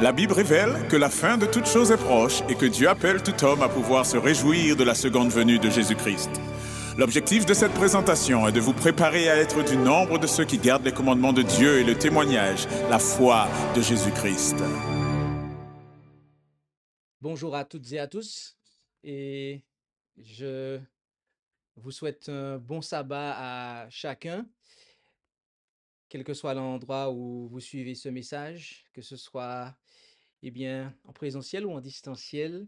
La Bible révèle que la fin de toute chose est proche et que Dieu appelle tout homme à pouvoir se réjouir de la seconde venue de Jésus-Christ. L'objectif de cette présentation est de vous préparer à être du nombre de ceux qui gardent les commandements de Dieu et le témoignage, la foi de Jésus-Christ. Bonjour à toutes et à tous, et je vous souhaite un bon sabbat à chacun, quel que soit l'endroit où vous suivez ce message, que ce soit en présentiel ou en distanciel,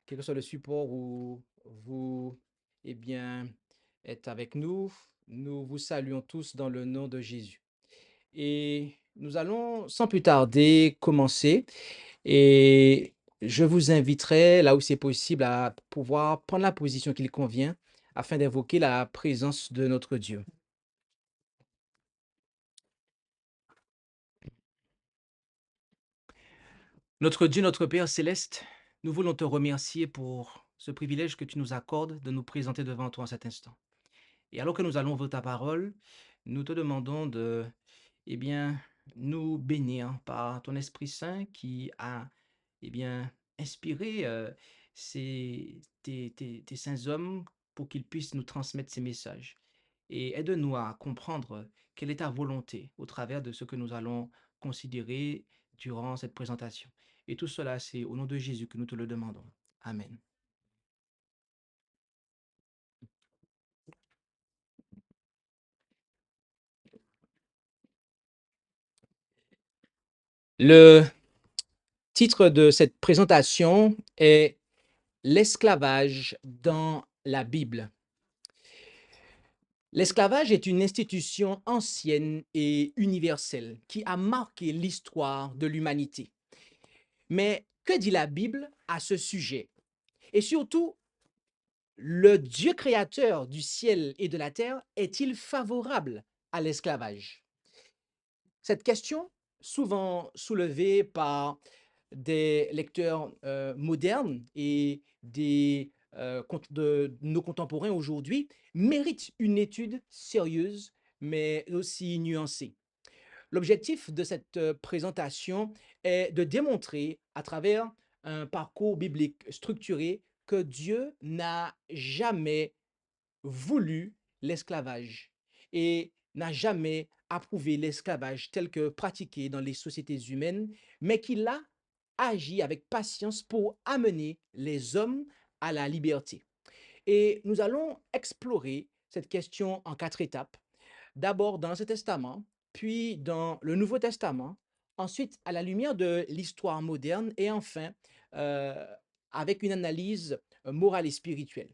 quel que soit le support où vous eh bien, êtes avec nous. Nous vous saluons tous dans le nom de Jésus. Et nous allons sans plus tarder commencer. Et je vous inviterai, là où c'est possible, à pouvoir prendre la position qu'il convient afin d'invoquer la présence de notre Dieu. Notre Dieu, notre Père céleste, nous voulons te remercier pour ce privilège que tu nous accordes de nous présenter devant toi en cet instant. Et alors que nous allons ouvrir ta parole, nous te demandons de, eh bien, nous bénir par ton Esprit Saint qui a, inspiré tes saints hommes pour qu'ils puissent nous transmettre ces messages. Et aide-nous à comprendre quelle est ta volonté au travers de ce que nous allons considérer durant cette présentation. Et tout cela, c'est au nom de Jésus que nous te le demandons. Amen. Le titre de cette présentation est l'esclavage dans la Bible. L'esclavage est une institution ancienne et universelle qui a marqué l'histoire de l'humanité. Mais que dit la Bible à ce sujet? Et surtout, le Dieu créateur du ciel et de la terre est-il favorable à l'esclavage? Cette question, souvent soulevée par des lecteurs modernes et de nos contemporains aujourd'hui, mérite une étude sérieuse, mais aussi nuancée. L'objectif de cette présentation est de démontrer à travers un parcours biblique structuré que Dieu n'a jamais voulu l'esclavage et n'a jamais approuvé l'esclavage tel que pratiqué dans les sociétés humaines, mais qu'il a agi avec patience pour amener les hommes à la liberté. Et nous allons explorer cette question en 4 étapes. D'abord dans l'Ancien Testament, puis dans le Nouveau Testament, ensuite à la lumière de l'histoire moderne et enfin euh, avec une analyse morale et spirituelle.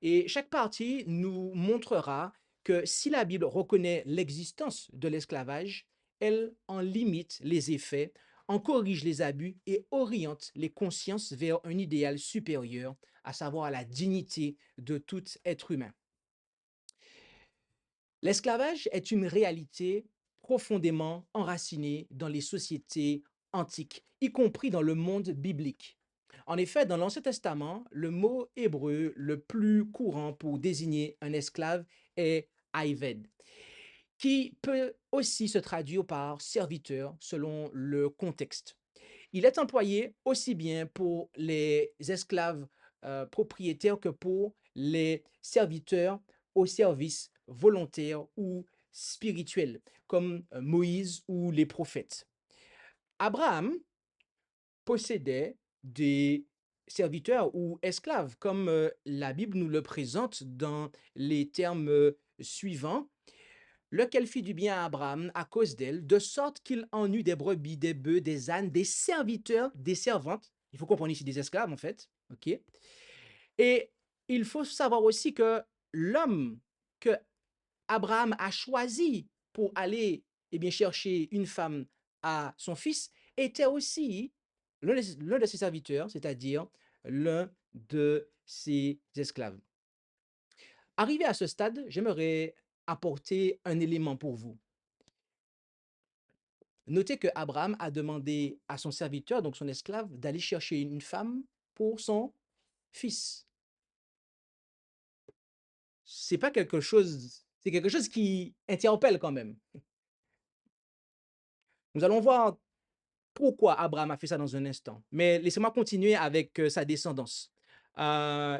Et chaque partie nous montrera que si la Bible reconnaît l'existence de l'esclavage, elle en limite les effets, en corrige les abus et oriente les consciences vers un idéal supérieur, à savoir la dignité de tout être humain. L'esclavage est une réalité profondément enracinée dans les sociétés antiques, y compris dans le monde biblique. En effet, dans l'Ancien Testament, le mot hébreu le plus courant pour désigner un esclave est aïved, qui peut aussi se traduire par serviteur selon le contexte. Il est employé aussi bien pour les esclaves propriétaires que pour les serviteurs au service volontaire ou spirituel, comme Moïse ou les prophètes. Abraham possédait des serviteurs ou esclaves, comme la Bible nous le présente dans les termes suivants, lequel fit du bien à Abraham à cause d'elle, de sorte qu'il en eut des brebis, des bœufs, des ânes, des serviteurs, des servantes. Il faut comprendre ici des esclaves, en fait. OK? Et il faut savoir aussi que l'homme que Abraham a choisi pour aller chercher une femme à son fils était aussi l'un de ses serviteurs, c'est-à-dire l'un de ses esclaves. Arrivé à ce stade, j'aimerais apporter un élément pour vous. Notez que Abraham a demandé à son serviteur, donc son esclave, d'aller chercher une femme pour son fils. C'est pas quelque chose, c'est quelque chose qui interpelle quand même. Nous allons voir pourquoi Abraham a fait ça dans un instant. Mais laissez-moi continuer avec sa descendance.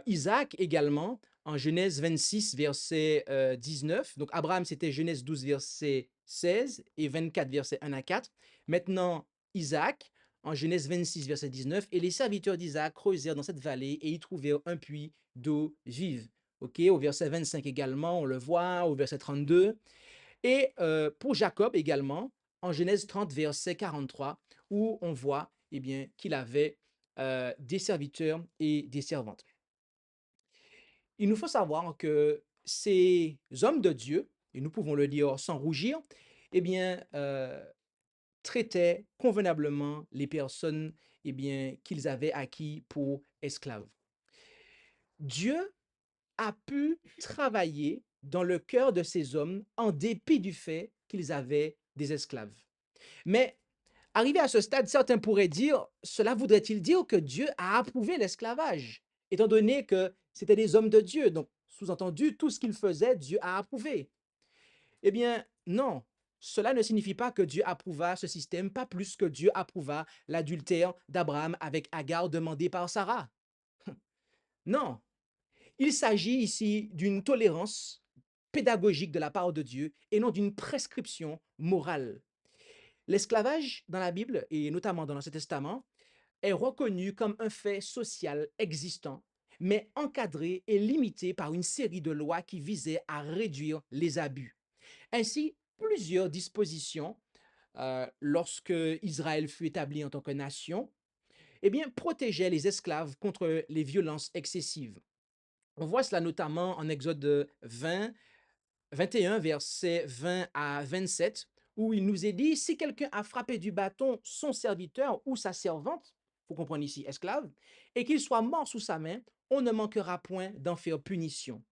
Isaac également, en Genèse 26, verset 19. Donc Abraham, c'était Genèse 12, verset 16 et 24, verset 1 à 4. Maintenant, Isaac, en Genèse 26, verset 19. Et les serviteurs d'Isaac creusèrent dans cette vallée et y trouvèrent un puits d'eau vive. Ok, au verset 25 également, on le voit, au verset 32. Et pour Jacob également, en Genèse 30, verset 43, où on voit eh bien, qu'il avait des serviteurs et des servantes. Il nous faut savoir que ces hommes de Dieu, et nous pouvons le dire sans rougir, eh bien, traitaient convenablement les personnes eh bien, qu'ils avaient acquis pour esclaves. Dieu a pu travailler dans le cœur de ces hommes en dépit du fait qu'ils avaient des esclaves. Mais arrivé à ce stade, certains pourraient dire, cela voudrait-il dire que Dieu a approuvé l'esclavage, étant donné que c'était des hommes de Dieu, donc sous-entendu, tout ce qu'ils faisaient, Dieu a approuvé. Eh bien, non, cela ne signifie pas que Dieu approuva ce système, pas plus que Dieu approuva l'adultère d'Abraham avec Agar demandé par Sarah. Non, il s'agit ici d'une tolérance pédagogique de la part de Dieu et non d'une prescription morale. L'esclavage dans la Bible, et notamment dans l'Ancien Testament, est reconnu comme un fait social existant, mais encadré et limité par une série de lois qui visaient à réduire les abus. Ainsi, plusieurs dispositions, lorsque Israël fut établi en tant que nation, eh bien, protégeaient les esclaves contre les violences excessives. On voit cela notamment en Exode 20, 21, versets 20 à 27, où il nous est dit, si quelqu'un a frappé du bâton son serviteur ou sa servante, il faut comprendre ici esclave, et qu'il soit mort sous sa main, on ne manquera point d'en faire punition.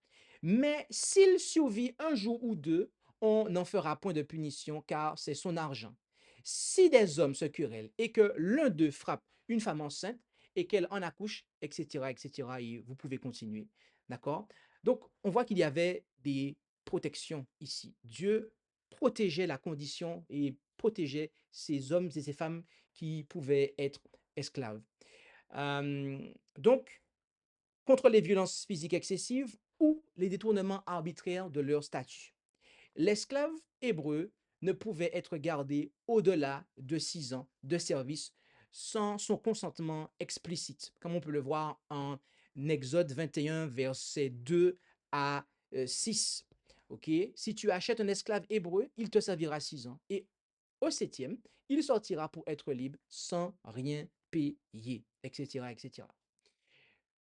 Mais s'il survit un jour ou deux, on n'en fera point de punition, car c'est son argent. Si des hommes se querellent et que l'un d'eux frappe une femme enceinte et qu'elle en accouche, etc., etc., et vous pouvez continuer. D'accord? Donc, on voit qu'il y avait des protections ici. Dieu protégeait la condition et protégeait ces hommes et ces femmes qui pouvaient être esclaves. Euh, donc, contre les violences physiques excessives ou les détournements arbitraires de leur statut. L'esclave hébreu ne pouvait être gardé au-delà de 6 ans de service sans son consentement explicite, comme on peut le voir en Exode 21, versets 2 à 6. Ok, si tu achètes un esclave hébreu, il te servira 6 ans. Et au septième, il sortira pour être libre sans rien payer, etc., etc.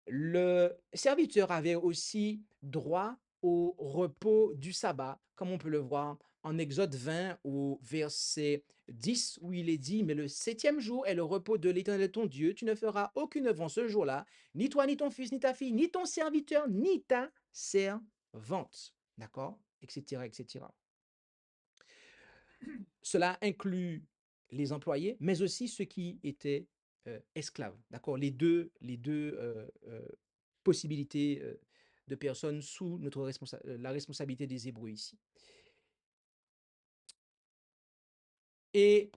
Le serviteur avait aussi droit au repos du sabbat, comme on peut le voir en Exode 20 au verset 10, où il est dit, mais le septième jour est le repos de l'Éternel ton Dieu, tu ne feras aucune œuvre en ce jour-là, ni toi, ni ton fils, ni ta fille, ni ton serviteur, ni ta servante. D'accord? Etc., etc. Cela inclut les employés, mais aussi ceux qui étaient esclaves. D'accord? Les deux possibilités de personnes sous la responsabilité des Hébreux ici. Et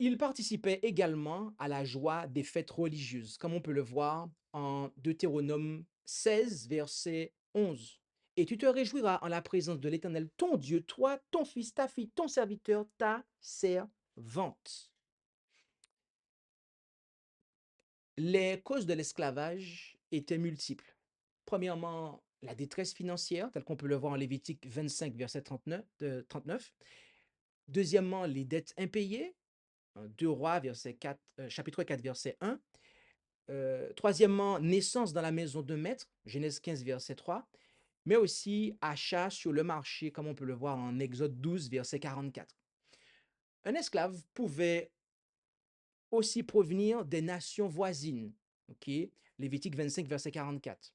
ils participaient également à la joie des fêtes religieuses, comme on peut le voir en Deutéronome 16, verset 11. Et tu te réjouiras en la présence de l'Éternel, ton Dieu, toi, ton fils, ta fille, ton serviteur, ta servante. Les causes de l'esclavage étaient multiples. Premièrement, la détresse financière, telle qu'on peut le voir en Lévitique 25, verset 39. Deuxièmement, les dettes impayées, 2 Rois, chapitre 4, verset 1. Troisièmement, naissance dans la maison de maître, Genèse 15, verset 3. Mais aussi achat sur le marché, comme on peut le voir en Exode 12, verset 44. Un esclave pouvait aussi provenir des nations voisines. Ok, Lévitique 25, verset 44.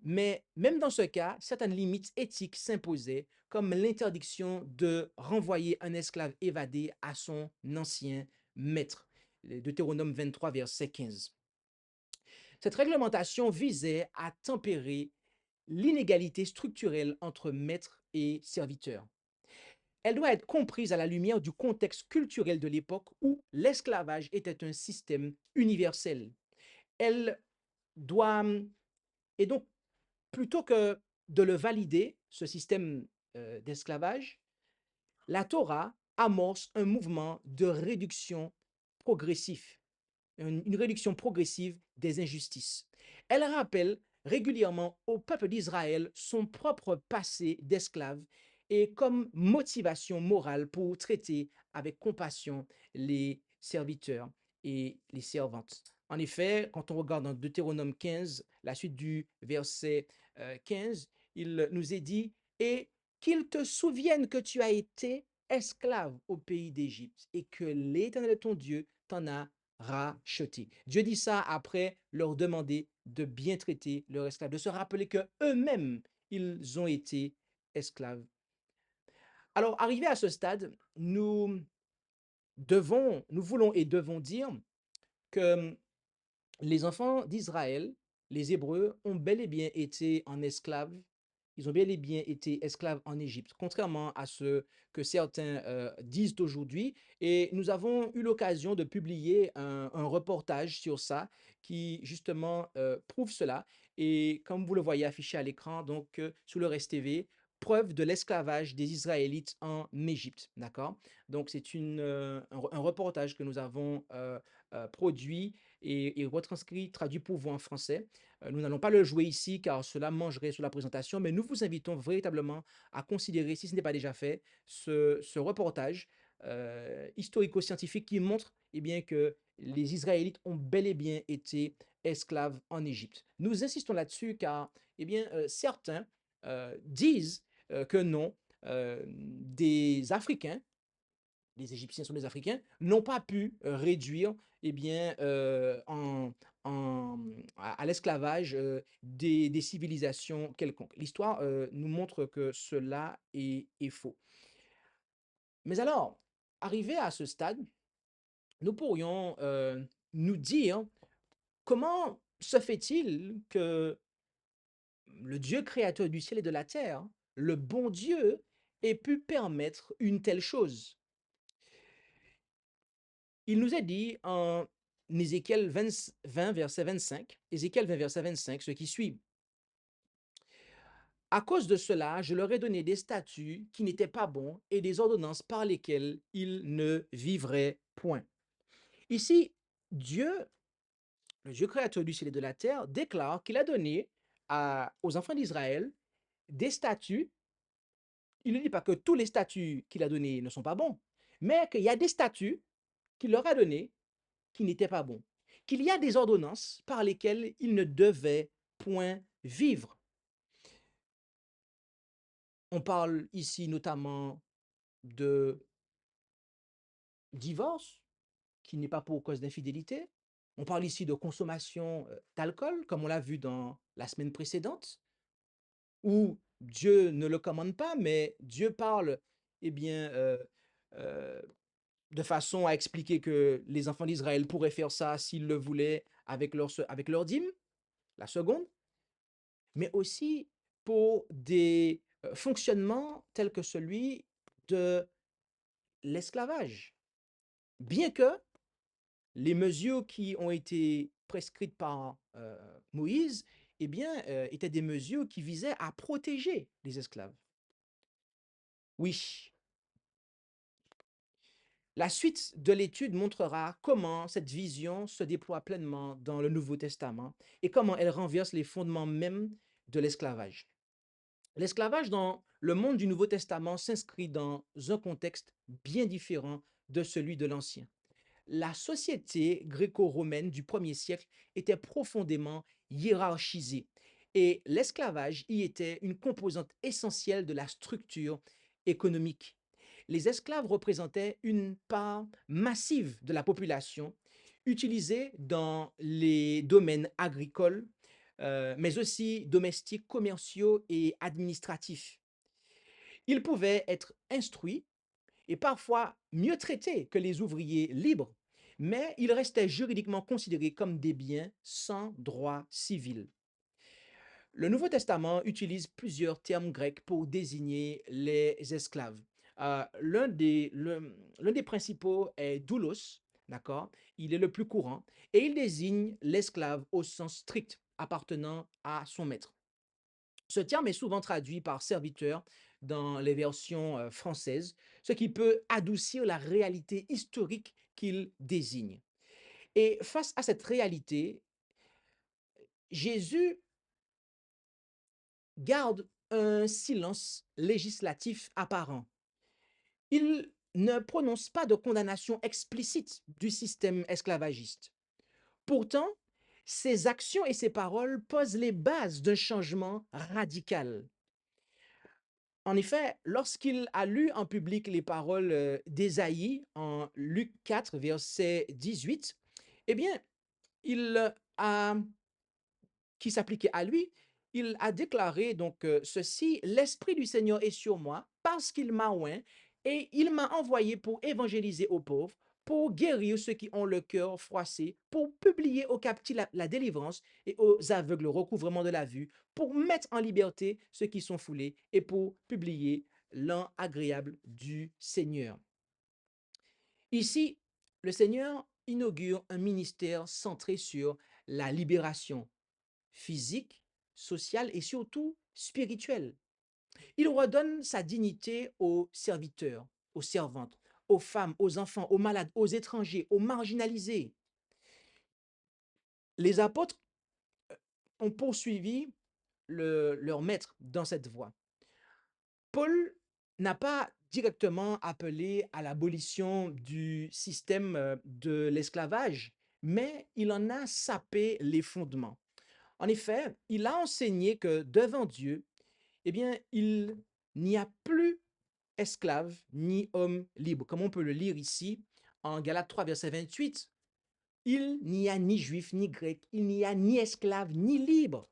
Mais même dans ce cas, certaines limites éthiques s'imposaient, comme l'interdiction de renvoyer un esclave évadé à son ancien maître. Deutéronome 23, verset 15. Cette réglementation visait à tempérer l'inégalité structurelle entre maître et serviteur. Elle doit être comprise à la lumière du contexte culturel de l'époque où l'esclavage était un système universel. Elle doit, et donc, plutôt que de le valider, ce système d'esclavage, la Torah amorce un mouvement de réduction progressif, une réduction progressive des injustices. Elle rappelle régulièrement au peuple d'Israël son propre passé d'esclave et comme motivation morale pour traiter avec compassion les serviteurs et les servantes. En effet, quand on regarde dans Deutéronome 15, la suite du verset 15, il nous est dit, et qu'il te souvienne que tu as été esclave au pays d'Égypte et que l'Éternel ton Dieu t'en a racheté. Dieu dit ça après leur demander de bien traiter leurs esclaves, de se rappeler que eux-mêmes, ils ont été esclaves. Alors, arrivé à ce stade, nous voulons et devons dire que les enfants d'Israël, les Hébreux, ont bel et bien été en esclaves. Ils ont bel et bien été esclaves en Égypte, contrairement à ce que certains disent aujourd'hui. Et nous avons eu l'occasion de publier un reportage sur ça qui justement prouve cela. Et comme vous le voyez affiché à l'écran, donc sur le Rest TV, preuve de l'esclavage des Israélites en Égypte. D'accord? Donc c'est un reportage que nous avons produit et retranscrit, traduit pour vous en français. Nous n'allons pas le jouer ici car cela mangerait sur la présentation, mais nous vous invitons véritablement à considérer, si ce n'est pas déjà fait, ce reportage historico-scientifique qui montre eh bien, que les Israélites ont bel et bien été esclaves en Égypte. Nous insistons là-dessus car eh bien, certains disent que non, des Africains, les Égyptiens sont des Africains, n'ont pas pu réduire eh bien, à l'esclavage des civilisations quelconques. L'histoire nous montre que cela est faux. Mais alors, arrivé à ce stade, nous pourrions nous dire comment se fait-il que le Dieu créateur du ciel et de la terre, le bon Dieu, ait pu permettre une telle chose. Il nous est dit en Ézéchiel 20, verset 25, Ézéchiel 20, verset 25, ce qui suit. À cause de cela, je leur ai donné des statuts qui n'étaient pas bons et des ordonnances par lesquelles ils ne vivraient point. Ici, Dieu, le Dieu créateur du ciel et de la terre, déclare qu'il a donné aux enfants d'Israël des statuts. Il ne dit pas que tous les statuts qu'il a donnés ne sont pas bons, mais qu'il y a des statuts qu'il leur a donnés qui n'étaient pas bons, qu'il y a des ordonnances par lesquelles ils ne devaient point vivre. On parle ici notamment de divorce, qui n'est pas pour cause d'infidélité. On parle ici de consommation d'alcool, comme on l'a vu dans la semaine précédente, où Dieu ne le commande pas, mais Dieu parle eh bien, euh, de façon à expliquer que les enfants d'Israël pourraient faire ça s'ils le voulaient avec leur dîme, la seconde, mais aussi pour des fonctionnements tels que celui de l'esclavage. Bien que les mesures qui ont été prescrites par Moïse eh bien, étaient des mesures qui visaient à protéger les esclaves. Oui, la suite de l'étude montrera comment cette vision se déploie pleinement dans le Nouveau Testament et comment elle renverse les fondements mêmes de l'esclavage. L'esclavage dans le monde du Nouveau Testament s'inscrit dans un contexte bien différent de celui de l'Ancien. La société gréco-romaine du 1er siècle était profondément hiérarchisée et l'esclavage y était une composante essentielle de la structure économique. Les esclaves représentaient une part massive de la population utilisée dans les domaines agricoles, mais aussi domestiques, commerciaux et administratifs. Ils pouvaient être instruits et parfois mieux traités que les ouvriers libres, mais ils restaient juridiquement considérés comme des biens sans droit civil. Le Nouveau Testament utilise plusieurs termes grecs pour désigner les esclaves. L'un des principaux est doulos, d'accord? Il est le plus courant et il désigne l'esclave au sens strict appartenant à son maître. Ce terme est souvent traduit par serviteur dans les versions françaises, ce qui peut adoucir la réalité historique qu'il désigne. Et face à cette réalité, Jésus garde un silence législatif apparent. Il ne prononce pas de condamnation explicite du système esclavagiste. Pourtant, ses actions et ses paroles posent les bases d'un changement radical. En effet, lorsqu'il a lu en public les paroles d'Ésaïe en Luc 4, verset 18, eh bien, il a qui s'appliquait à lui, il a déclaré donc ceci: «L'Esprit du Seigneur est sur moi parce qu'il m'a oint et il m'a envoyé pour évangéliser aux pauvres, pour guérir ceux qui ont le cœur froissé, pour publier aux captifs la délivrance et aux aveugles le recouvrement de la vue, pour mettre en liberté ceux qui sont foulés et pour publier l'an agréable du Seigneur.» Ici, le Seigneur inaugure un ministère centré sur la libération physique, sociale et surtout spirituelle. Il redonne sa dignité aux serviteurs, aux servantes, aux femmes, aux enfants, aux malades, aux étrangers, aux marginalisés. Les apôtres ont poursuivi leur maître dans cette voie. Paul n'a pas directement appelé à l'abolition du système de l'esclavage, mais il en a sapé les fondements. En effet, il a enseigné que devant Dieu, eh bien, il n'y a plus esclave ni homme libre. Comme on peut le lire ici en Galates 3, verset 28, il n'y a ni juif ni grec, il n'y a ni esclave ni libre,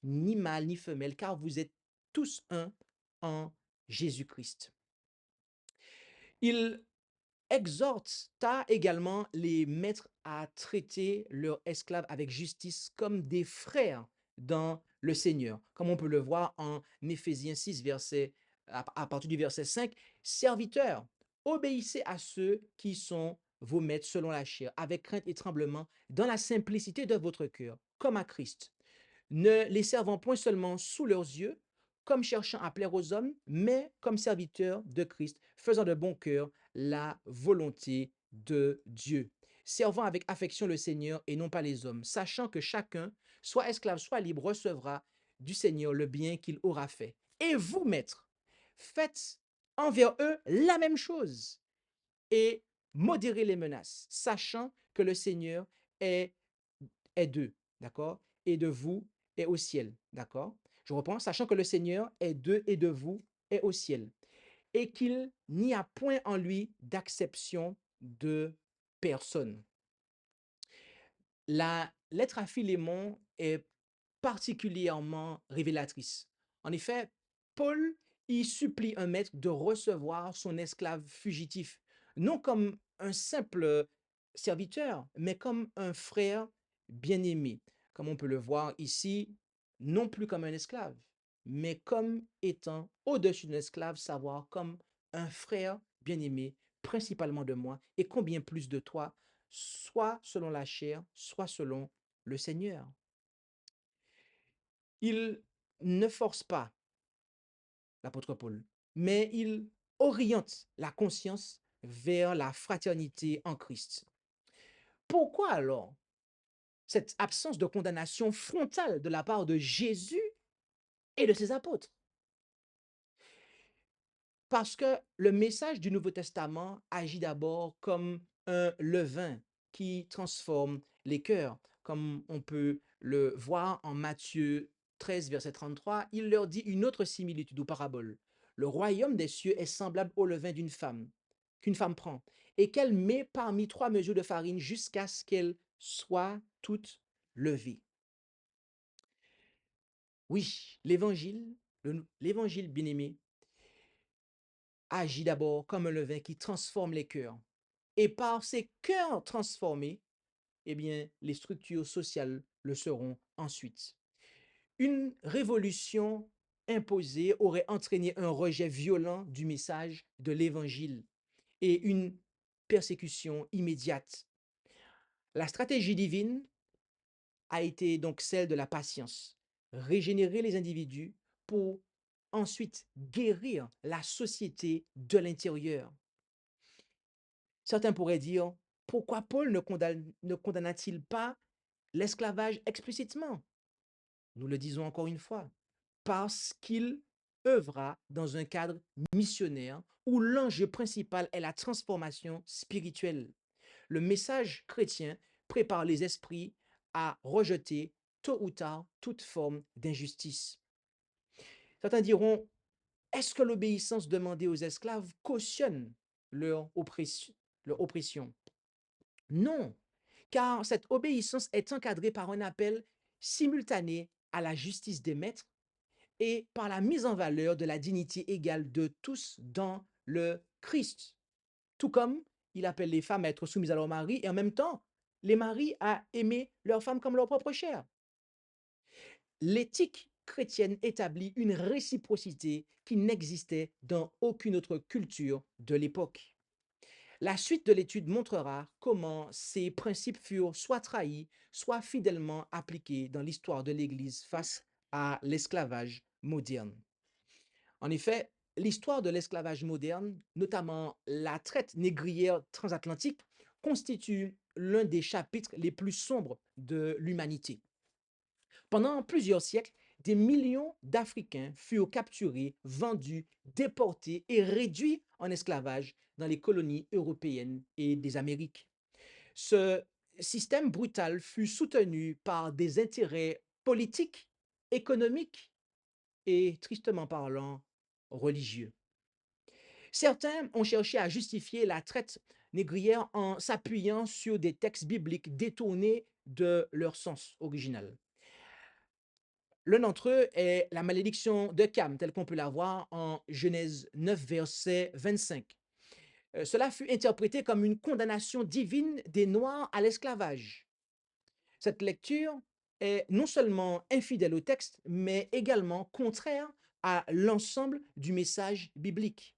ni mâle ni femelle, car vous êtes tous un en Jésus-Christ. Il exhorta également les maîtres à traiter leurs esclaves avec justice comme des frères dans le Seigneur. Comme on peut le voir en Éphésiens 6, à partir du verset 5, serviteurs, obéissez à ceux qui sont vos maîtres selon la chair, avec crainte et tremblement, dans la simplicité de votre cœur, comme à Christ, ne les servant point seulement sous leurs yeux, comme cherchant à plaire aux hommes, mais comme serviteurs de Christ, faisant de bon cœur la volonté de Dieu, servant avec affection le Seigneur et non pas les hommes, sachant que chacun, soit esclave, soit libre, recevra du Seigneur le bien qu'il aura fait. Et vous, maîtres, faites envers eux la même chose et modérez les menaces, sachant que le Seigneur est, est d'eux, d'accord, et de vous est au ciel, d'accord. Je reprends, sachant que le Seigneur est d'eux et de vous est au ciel, et qu'il n'y a point en lui d'acception de personne. La lettre à Philémon est particulièrement révélatrice. En effet, Paul y supplie un maître de recevoir son esclave fugitif, non comme un simple serviteur, mais comme un frère bien-aimé, comme on peut le voir ici, non plus comme un esclave, mais comme étant au-dessus d'un esclave, savoir comme un frère bien-aimé, principalement de moi, et combien plus de toi, soit selon la chair, soit selon le Seigneur. Il ne force pas l'apôtre Paul, mais il oriente la conscience vers la fraternité en Christ. Pourquoi alors cette absence de condamnation frontale de la part de Jésus et de ses apôtres? Parce que le message du Nouveau Testament agit d'abord comme un levain qui transforme les cœurs, comme on peut le voir en Matthieu 13, verset 33. Il leur dit une autre similitude ou parabole. Le royaume des cieux est semblable au levain d'une femme, qu'une femme prend, et qu'elle met parmi 3 mesures de farine jusqu'à ce qu'elle soit toute levée. Oui, l'évangile bien-aimé agit d'abord comme un levain qui transforme les cœurs. Et par ces cœurs transformés, eh bien, les structures sociales le seront ensuite. Une révolution imposée aurait entraîné un rejet violent du message de l'Évangile et une persécution immédiate. La stratégie divine a été donc celle de la patience, régénérer les individus pour ensuite guérir la société de l'intérieur. Certains pourraient dire, pourquoi Paul ne condamna-t-il pas l'esclavage explicitement? Nous le disons encore une fois, parce qu'il œuvra dans un cadre missionnaire où l'enjeu principal est la transformation spirituelle. Le message chrétien prépare les esprits à rejeter tôt ou tard toute forme d'injustice. Certains diront, est-ce que l'obéissance demandée aux esclaves cautionne leur oppression? Non, car cette obéissance est encadrée par un appel simultané à la justice des maîtres et par la mise en valeur de la dignité égale de tous dans le Christ. Tout comme il appelle les femmes à être soumises à leur mari et en même temps, les maris à aimer leur femme comme leur propre chair. L'éthique chrétienne établit une réciprocité qui n'existait dans aucune autre culture de l'époque. La suite de l'étude montrera comment ces principes furent soit trahis, soit fidèlement appliqués dans l'histoire de l'Église face à l'esclavage moderne. En effet, l'histoire de l'esclavage moderne, notamment la traite négrière transatlantique, constitue l'un des chapitres les plus sombres de l'humanité. Pendant plusieurs siècles, des millions d'Africains furent capturés, vendus, déportés et réduits en esclavage dans les colonies européennes et des Amériques. Ce système brutal fut soutenu par des intérêts politiques, économiques et, tristement parlant, religieux. Certains ont cherché à justifier la traite négrière en s'appuyant sur des textes bibliques détournés de leur sens original. L'un d'entre eux est la malédiction de Cam, telle qu'on peut la voir en Genèse 9, verset 25. Cela fut interprété comme une condamnation divine des Noirs à l'esclavage. Cette lecture est non seulement infidèle au texte, mais également contraire à l'ensemble du message biblique.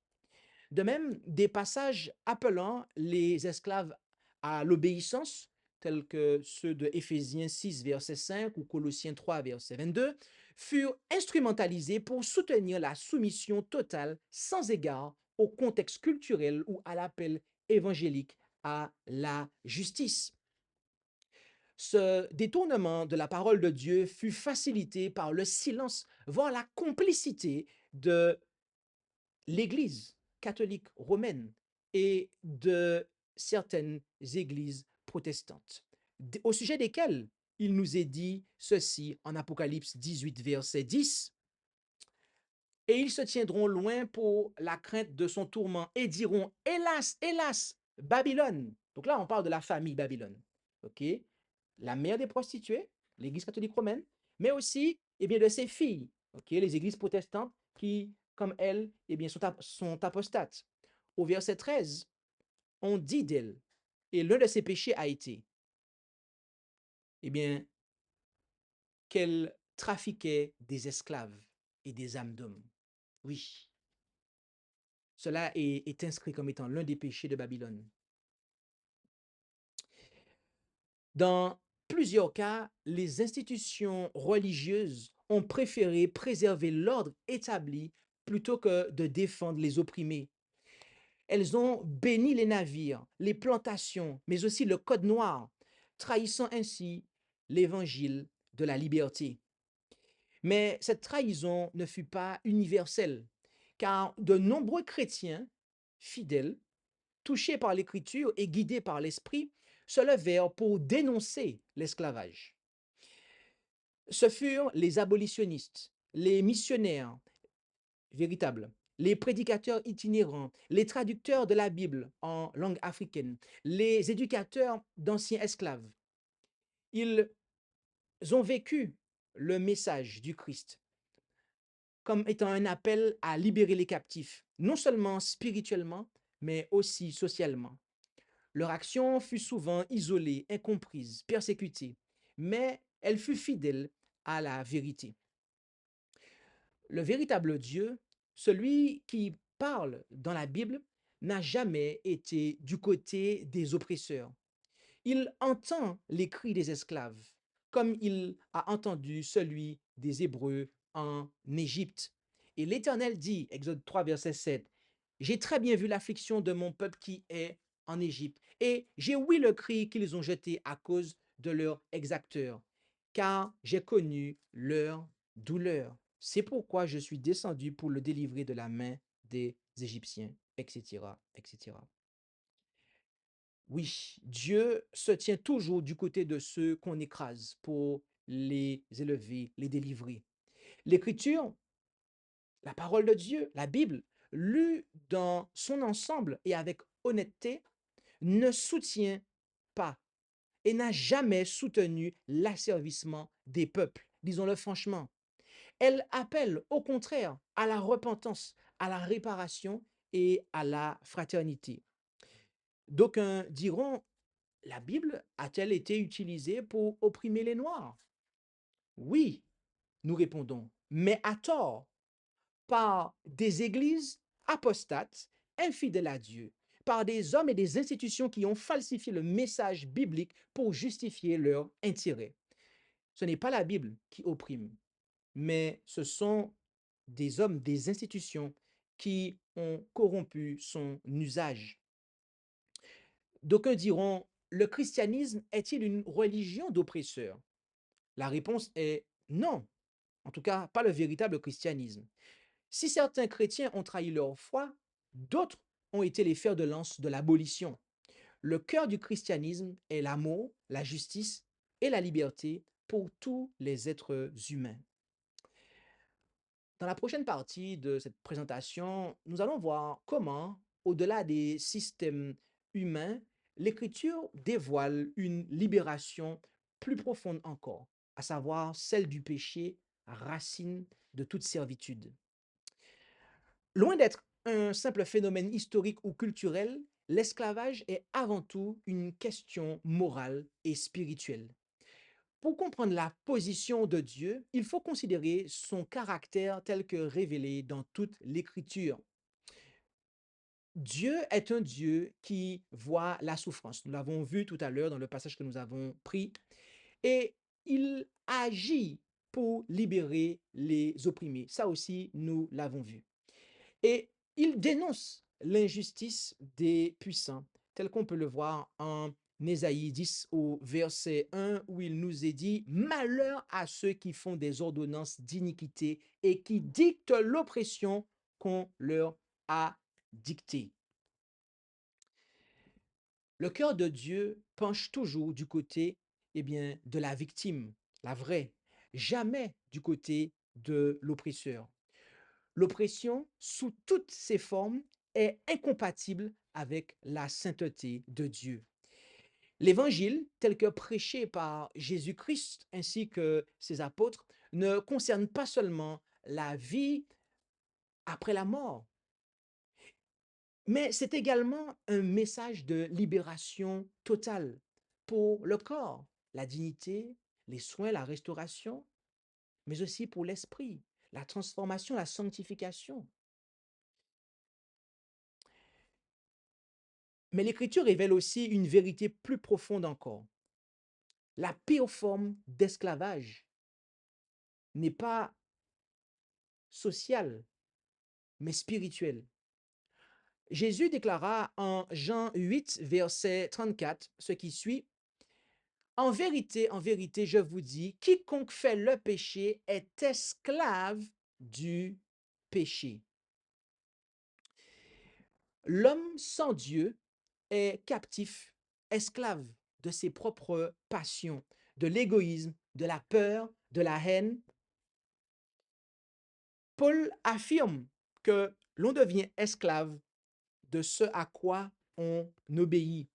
De même, des passages appelant les esclaves à l'obéissance, tels que ceux de Éphésiens 6, verset 5 ou Colossiens 3, verset 22, furent instrumentalisés pour soutenir la soumission totale sans égard au contexte culturel ou à l'appel évangélique à la justice. Ce détournement de la parole de Dieu fut facilité par le silence, voire la complicité de l'Église catholique romaine et de certaines églises protestantes, au sujet desquelles il nous est dit ceci en Apocalypse 18, verset 10. Et ils se tiendront loin pour la crainte de son tourment et diront, hélas, hélas, Babylone. Donc là, on parle de la famille Babylone. OK? La mère des prostituées, l'Église catholique romaine, mais aussi bien, de ses filles, OK? Les églises protestantes qui, comme elles, bien, sont apostates. Au verset 13, on dit d'elle, et l'un de ses péchés a été, bien, qu'elle trafiquait des esclaves et des âmes d'hommes. Oui, cela est inscrit comme étant l'un des péchés de Babylone. Dans plusieurs cas, les institutions religieuses ont préféré préserver l'ordre établi plutôt que de défendre les opprimés. Elles ont béni les navires, les plantations, mais aussi le code noir, trahissant ainsi l'évangile de la liberté. Mais cette trahison ne fut pas universelle, car de nombreux chrétiens fidèles, touchés par l'écriture et guidés par l'esprit, se levèrent pour dénoncer l'esclavage. Ce furent les abolitionnistes, les missionnaires véritables, les prédicateurs itinérants, les traducteurs de la Bible en langue africaine, les éducateurs d'anciens esclaves. Ils ont vécu le message du Christ comme étant un appel à libérer les captifs, non seulement spirituellement, mais aussi socialement. Leur action fut souvent isolée, incomprise, persécutée, mais elle fut fidèle à la vérité. Le véritable Dieu, celui qui parle dans la Bible, n'a jamais été du côté des oppresseurs. Il entend les cris des esclaves, comme il a entendu celui des Hébreux en Égypte. Et l'Éternel dit, Exode 3, verset 7, j'ai très bien vu l'affliction de mon peuple qui est en Égypte, et j'ai ouï le cri qu'ils ont jeté à cause de leurs exacteurs, car j'ai connu leur douleur. C'est pourquoi je suis descendu pour le délivrer de la main des Égyptiens, etc., etc. Oui, Dieu se tient toujours du côté de ceux qu'on écrase pour les élever, les délivrer. L'Écriture, la parole de Dieu, la Bible, lue dans son ensemble et avec honnêteté, ne soutient pas et n'a jamais soutenu l'asservissement des peuples. Disons-le franchement. Elle appelle au contraire à la repentance, à la réparation et à la fraternité. D'aucuns diront, la Bible a-t-elle été utilisée pour opprimer les Noirs? Oui, nous répondons, mais à tort, par des églises apostates, infidèles à Dieu, par des hommes et des institutions qui ont falsifié le message biblique pour justifier leur intérêt. Ce n'est pas la Bible qui opprime, mais ce sont des hommes, des institutions qui ont corrompu son usage. D'aucuns diront, le christianisme est-il une religion d'oppresseurs? La réponse est non, en tout cas pas le véritable christianisme. Si certains chrétiens ont trahi leur foi, d'autres ont été les fers de lance de l'abolition. Le cœur du christianisme est l'amour, la justice et la liberté pour tous les êtres humains. Dans la prochaine partie de cette présentation, nous allons voir comment, au-delà des systèmes humains, l'Écriture dévoile une libération plus profonde encore, à savoir celle du péché, racine de toute servitude. Loin d'être un simple phénomène historique ou culturel, l'esclavage est avant tout une question morale et spirituelle. Pour comprendre la position de Dieu, il faut considérer son caractère tel que révélé dans toute l'Écriture. Dieu est un Dieu qui voit la souffrance. Nous l'avons vu tout à l'heure dans le passage que nous avons pris. Et il agit pour libérer les opprimés. Ça aussi, nous l'avons vu. Et il dénonce l'injustice des puissants, tel qu'on peut le voir en Ésaïe 10 au verset 1, où il nous est dit, malheur à ceux qui font des ordonnances d'iniquité et qui dictent l'oppression qu'on leur a dictée. Le cœur de Dieu penche toujours du côté de la victime, la vraie, jamais du côté de l'oppresseur. L'oppression, sous toutes ses formes, est incompatible avec la sainteté de Dieu. L'évangile, tel que prêché par Jésus-Christ ainsi que ses apôtres, ne concerne pas seulement la vie après la mort, mais c'est également un message de libération totale pour le corps, la dignité, les soins, la restauration, mais aussi pour l'esprit, la transformation, la sanctification. Mais l'Écriture révèle aussi une vérité plus profonde encore. La pire forme d'esclavage n'est pas sociale, mais spirituelle. Jésus déclara en Jean 8, verset 34, ce qui suit, en vérité, je vous dis, quiconque fait le péché est esclave du péché. L'homme sans Dieu est captif, esclave de ses propres passions, de l'égoïsme, de la peur, de la haine. Paul affirme que l'on devient esclave de ce à quoi on obéit.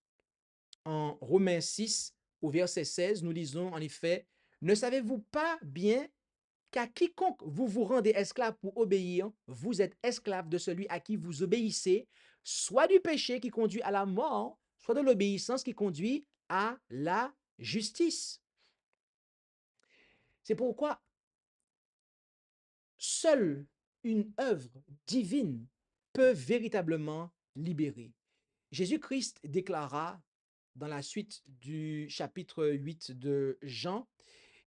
En Romains 6, au verset 16, nous lisons en effet, ne savez-vous pas bien qu'à quiconque vous vous rendez esclave pour obéir, vous êtes esclave de celui à qui vous obéissez, soit du péché qui conduit à la mort, soit de l'obéissance qui conduit à la justice. C'est pourquoi Seule une œuvre divine peut véritablement libérer. Jésus-Christ déclara dans la suite du chapitre 8 de Jean,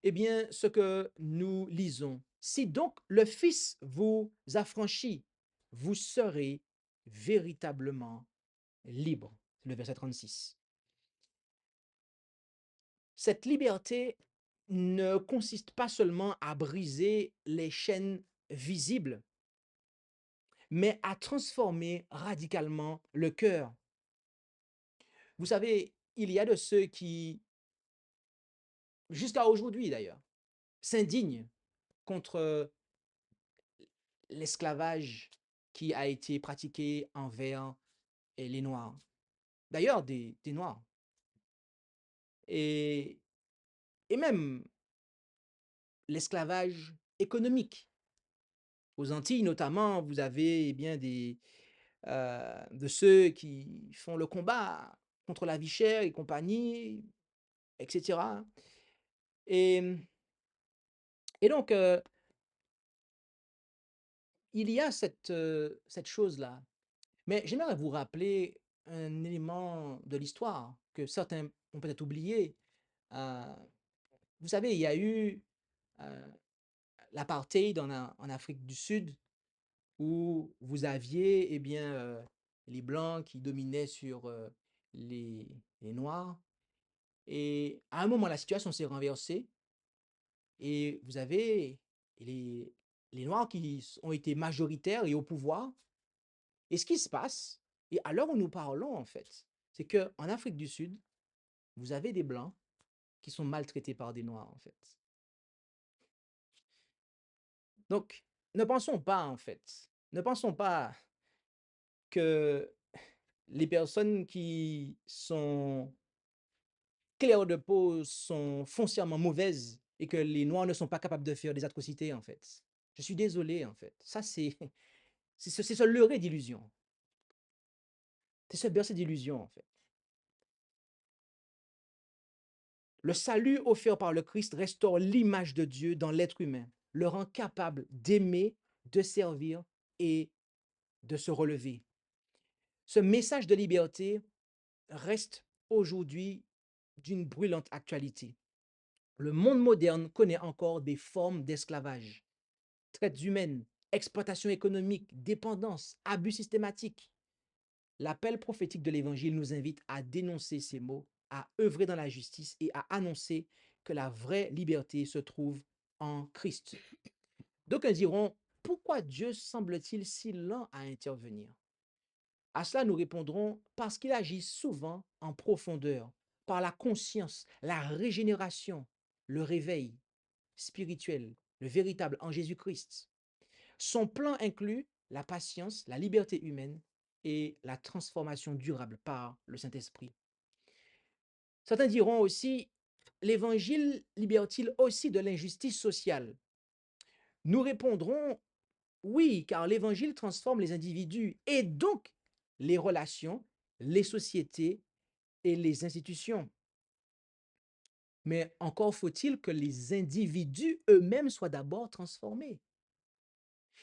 eh bien, ce que nous lisons. Si donc le Fils vous affranchit, vous serez véritablement libre. Le verset 36. Cette liberté ne consiste pas seulement à briser les chaînes visibles, mais à transformer radicalement le cœur. Vous savez, il y a de ceux qui, jusqu'à aujourd'hui d'ailleurs, s'indignent contre l'esclavage qui a été pratiqué envers les Noirs. D'ailleurs, des Noirs. Et, et même l'esclavage économique. Aux Antilles notamment, vous avez eh bien de ceux qui font le combat contre la vie chère et compagnie, etc. Et, et donc, il y a cette chose-là. Mais j'aimerais vous rappeler un élément de l'histoire que certains ont peut-être oublié. Euh, vous savez, il y a eu euh, l'apartheid en Afrique du Sud où vous aviez eh bien, les Blancs qui dominaient sur les Noirs. Et à un moment, la situation s'est renversée et vous avez les, les Noirs qui ont été majoritaires et au pouvoir. Et ce qui se passe, et à l'heure où nous parlons en fait, c'est qu'en Afrique du Sud, vous avez des Blancs qui sont maltraités par des Noirs en fait. Donc, ne pensons pas en fait, ne pensons pas que les personnes qui sont claires de peau sont foncièrement mauvaises et que les Noirs ne sont pas capables de faire des atrocités en fait. Je suis désolé en fait. Ça c'est se leurrer d'illusions. C'est se bercer d'illusions en fait. Le salut offert par le Christ restaure l'image de Dieu dans l'être humain, le rend capable d'aimer, de servir et de se relever. Ce message de liberté reste aujourd'hui d'une brûlante actualité. Le monde moderne connaît encore des formes d'esclavage, traite humaine, exploitation économique, dépendance, abus systématique. L'appel prophétique de l'Évangile nous invite à dénoncer ces maux, à œuvrer dans la justice et à annoncer que la vraie liberté se trouve en Christ. D'aucuns diront, pourquoi Dieu semble-t-il si lent à intervenir? À cela, nous répondrons, parce qu'il agit souvent en profondeur, par la conscience, la régénération, le réveil spirituel, le véritable en Jésus-Christ. Son plan inclut la patience, la liberté humaine et la transformation durable par le Saint-Esprit. Certains diront aussi, l'Évangile libère-t-il aussi de l'injustice sociale? Nous répondrons, oui, car l'Évangile transforme les individus et donc les relations, les sociétés et les institutions. Mais encore faut-il que les individus eux-mêmes soient d'abord transformés.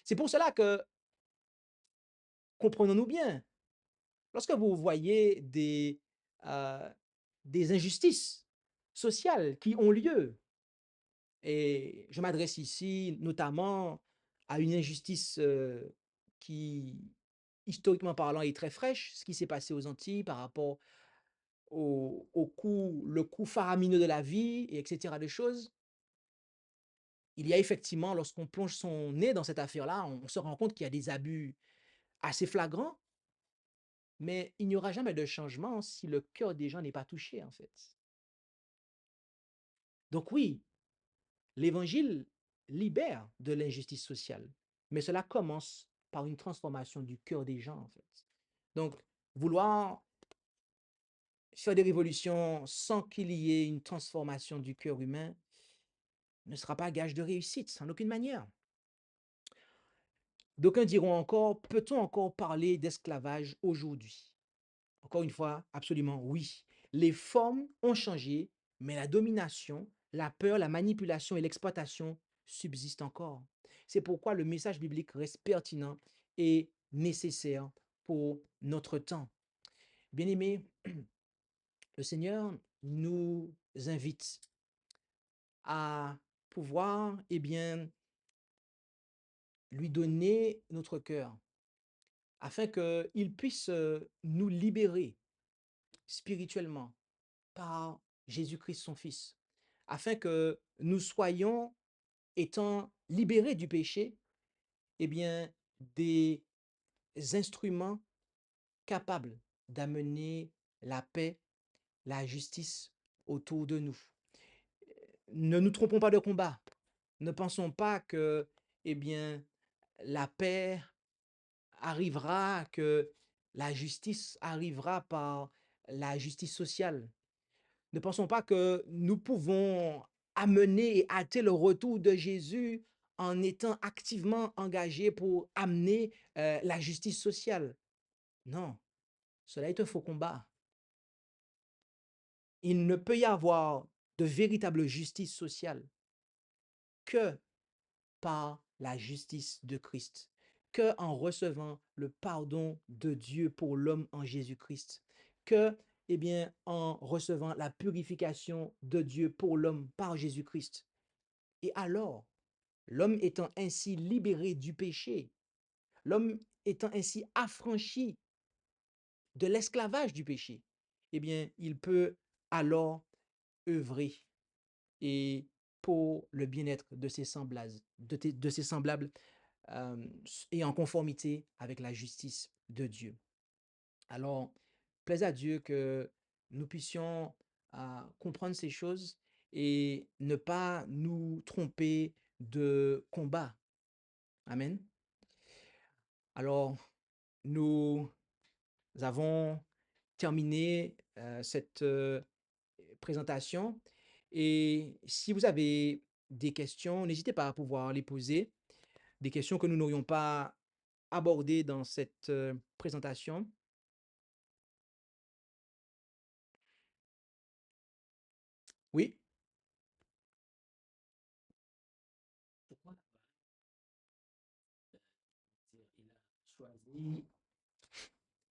C'est pour cela que, comprenons-nous bien, lorsque vous voyez euh, des injustices sociales qui ont lieu, et je m'adresse ici notamment à une injustice qui, historiquement parlant, est très fraîche, ce qui s'est passé aux Antilles par rapport le coût faramineux de la vie, et etc. de choses. Il y a effectivement, lorsqu'on plonge son nez dans cette affaire-là, on se rend compte qu'il y a des abus assez flagrants, mais il n'y aura jamais de changement si le cœur des gens n'est pas touché, en fait. Donc oui, l'évangile libère de l'injustice sociale, mais cela commence par une transformation du cœur des gens, en fait. Donc, vouloir faire des révolutions sans qu'il y ait une transformation du cœur humain ne sera pas gage de réussite, en aucune manière. D'aucuns diront encore, peut-on encore parler d'esclavage aujourd'hui? Encore une fois, absolument oui. Les formes ont changé, mais la domination, la peur, la manipulation et l'exploitation subsistent encore. C'est pourquoi le message biblique reste pertinent et nécessaire pour notre temps. Bien-aimés, le Seigneur nous invite à pouvoir, lui donner notre cœur afin qu'il puisse nous libérer spirituellement par Jésus-Christ, son Fils, afin que nous soyons, étant libérés du péché, des instruments capables d'amener la paix, la justice autour de nous. Ne nous trompons pas de combat. Ne pensons pas que, la paix arrivera, que la justice arrivera par la justice sociale. Ne pensons pas que nous pouvons amener et hâter le retour de Jésus en étant activement engagés pour amener la justice sociale. Non, cela est un faux combat. Il ne peut y avoir de véritable justice sociale que par la justice de Christ, que en recevant le pardon de Dieu pour l'homme en Jésus-Christ, que en recevant la purification de Dieu pour l'homme par Jésus-Christ. Et alors, l'homme étant ainsi libéré du péché, l'homme étant ainsi affranchi de l'esclavage du péché, il peut alors œuvrer et pour le bien-être de ses semblables, de ses semblables et en conformité avec la justice de Dieu. Alors, plaise à Dieu que nous puissions comprendre ces choses et ne pas nous tromper de combat. Amen. Alors, nous avons terminé cette présentation et si vous avez des questions, n'hésitez pas à pouvoir les poser, des questions que nous n'aurions pas abordées dans cette présentation. Oui. Pourquoi il a choisi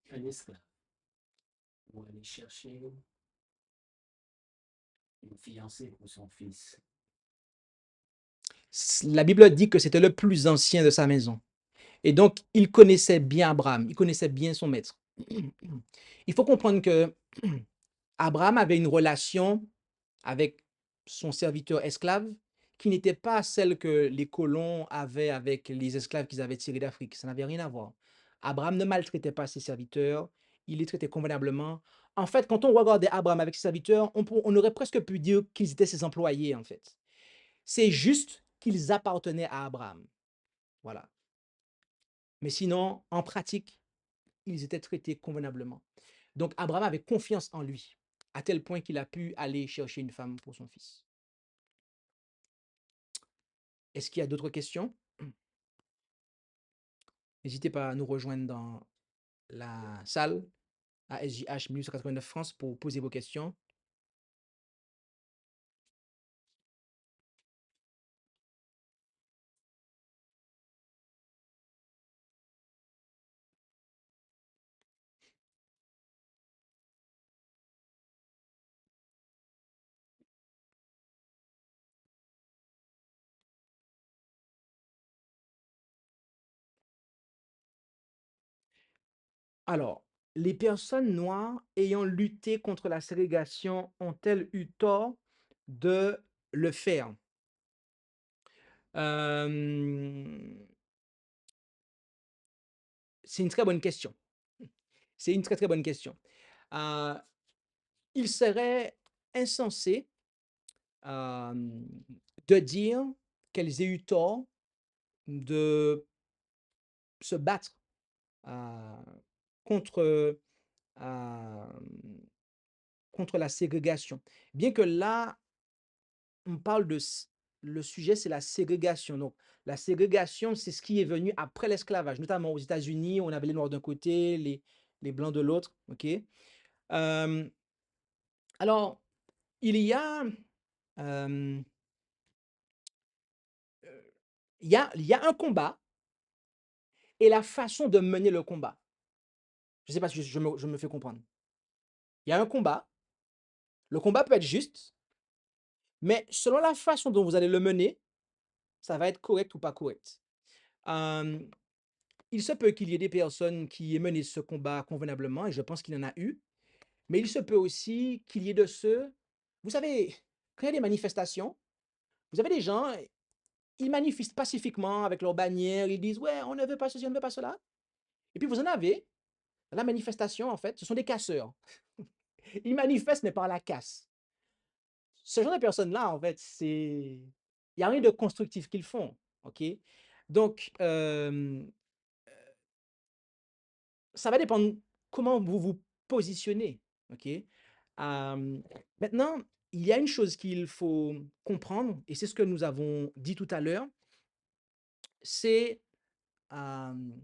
un esclave pour aller chercher une fiancée pour son fils? La Bible dit que c'était le plus ancien de sa maison. Et donc, il connaissait bien Abraham, il connaissait bien son maître. Il faut comprendre que Abraham avait une relation avec son serviteur esclave qui n'était pas celle que les colons avaient avec les esclaves qu'ils avaient tirés d'Afrique. Ça n'avait rien à voir. Abraham ne maltraitait pas ses serviteurs, il les traitait convenablement. En fait, quand on regardait Abraham avec ses serviteurs, on aurait presque pu dire qu'ils étaient ses employés, en fait. C'est juste qu'ils appartenaient à Abraham. Voilà. Mais sinon, en pratique, ils étaient traités convenablement. Donc, Abraham avait confiance en lui, à tel point qu'il a pu aller chercher une femme pour son fils. Est-ce qu'il y a d'autres questions? N'hésitez pas à nous rejoindre dans la salle à SJH 1889 France pour poser vos questions. Alors, les personnes noires ayant lutté contre la ségrégation ont-elles eu tort de le faire? C'est une très bonne question. C'est une très très bonne question. Euh, il serait insensé de dire qu'elles aient eu tort de se battre contre, contre la ségrégation. Bien que là, on parle de... Le sujet, c'est la ségrégation. Donc, la ségrégation, c'est ce qui est venu après l'esclavage, notamment aux États-Unis, on avait les Noirs d'un côté, les Blancs de l'autre. OK? Alors, il y a... euh, il y a un combat et la façon de mener le combat. Je ne sais pas si je me fais comprendre. Il y a un combat, le combat peut être juste, mais selon la façon dont vous allez le mener, ça va être correct ou pas correct. Hem, il se peut qu'il y ait des personnes qui aient mené ce combat convenablement et je pense qu'il y en a eu, mais il se peut aussi qu'il y ait de ceux vous savez, quand il y a des manifestations, vous avez des gens, ils manifestent pacifiquement avec leurs bannières, ils disent: «Ouais, on ne veut pas ceci, on ne veut pas cela» et puis vous en avez, la manifestation en fait, ce sont des casseurs. Ils manifestent mais par la casse. Ce genre de personnes-là, en fait, il y a rien de constructif qu'ils font, OK? Donc, ça va dépendre comment vous vous positionnez, OK? Hem, Maintenant, il y a une chose qu'il faut comprendre et c'est ce que nous avons dit tout à l'heure, c'est, hem,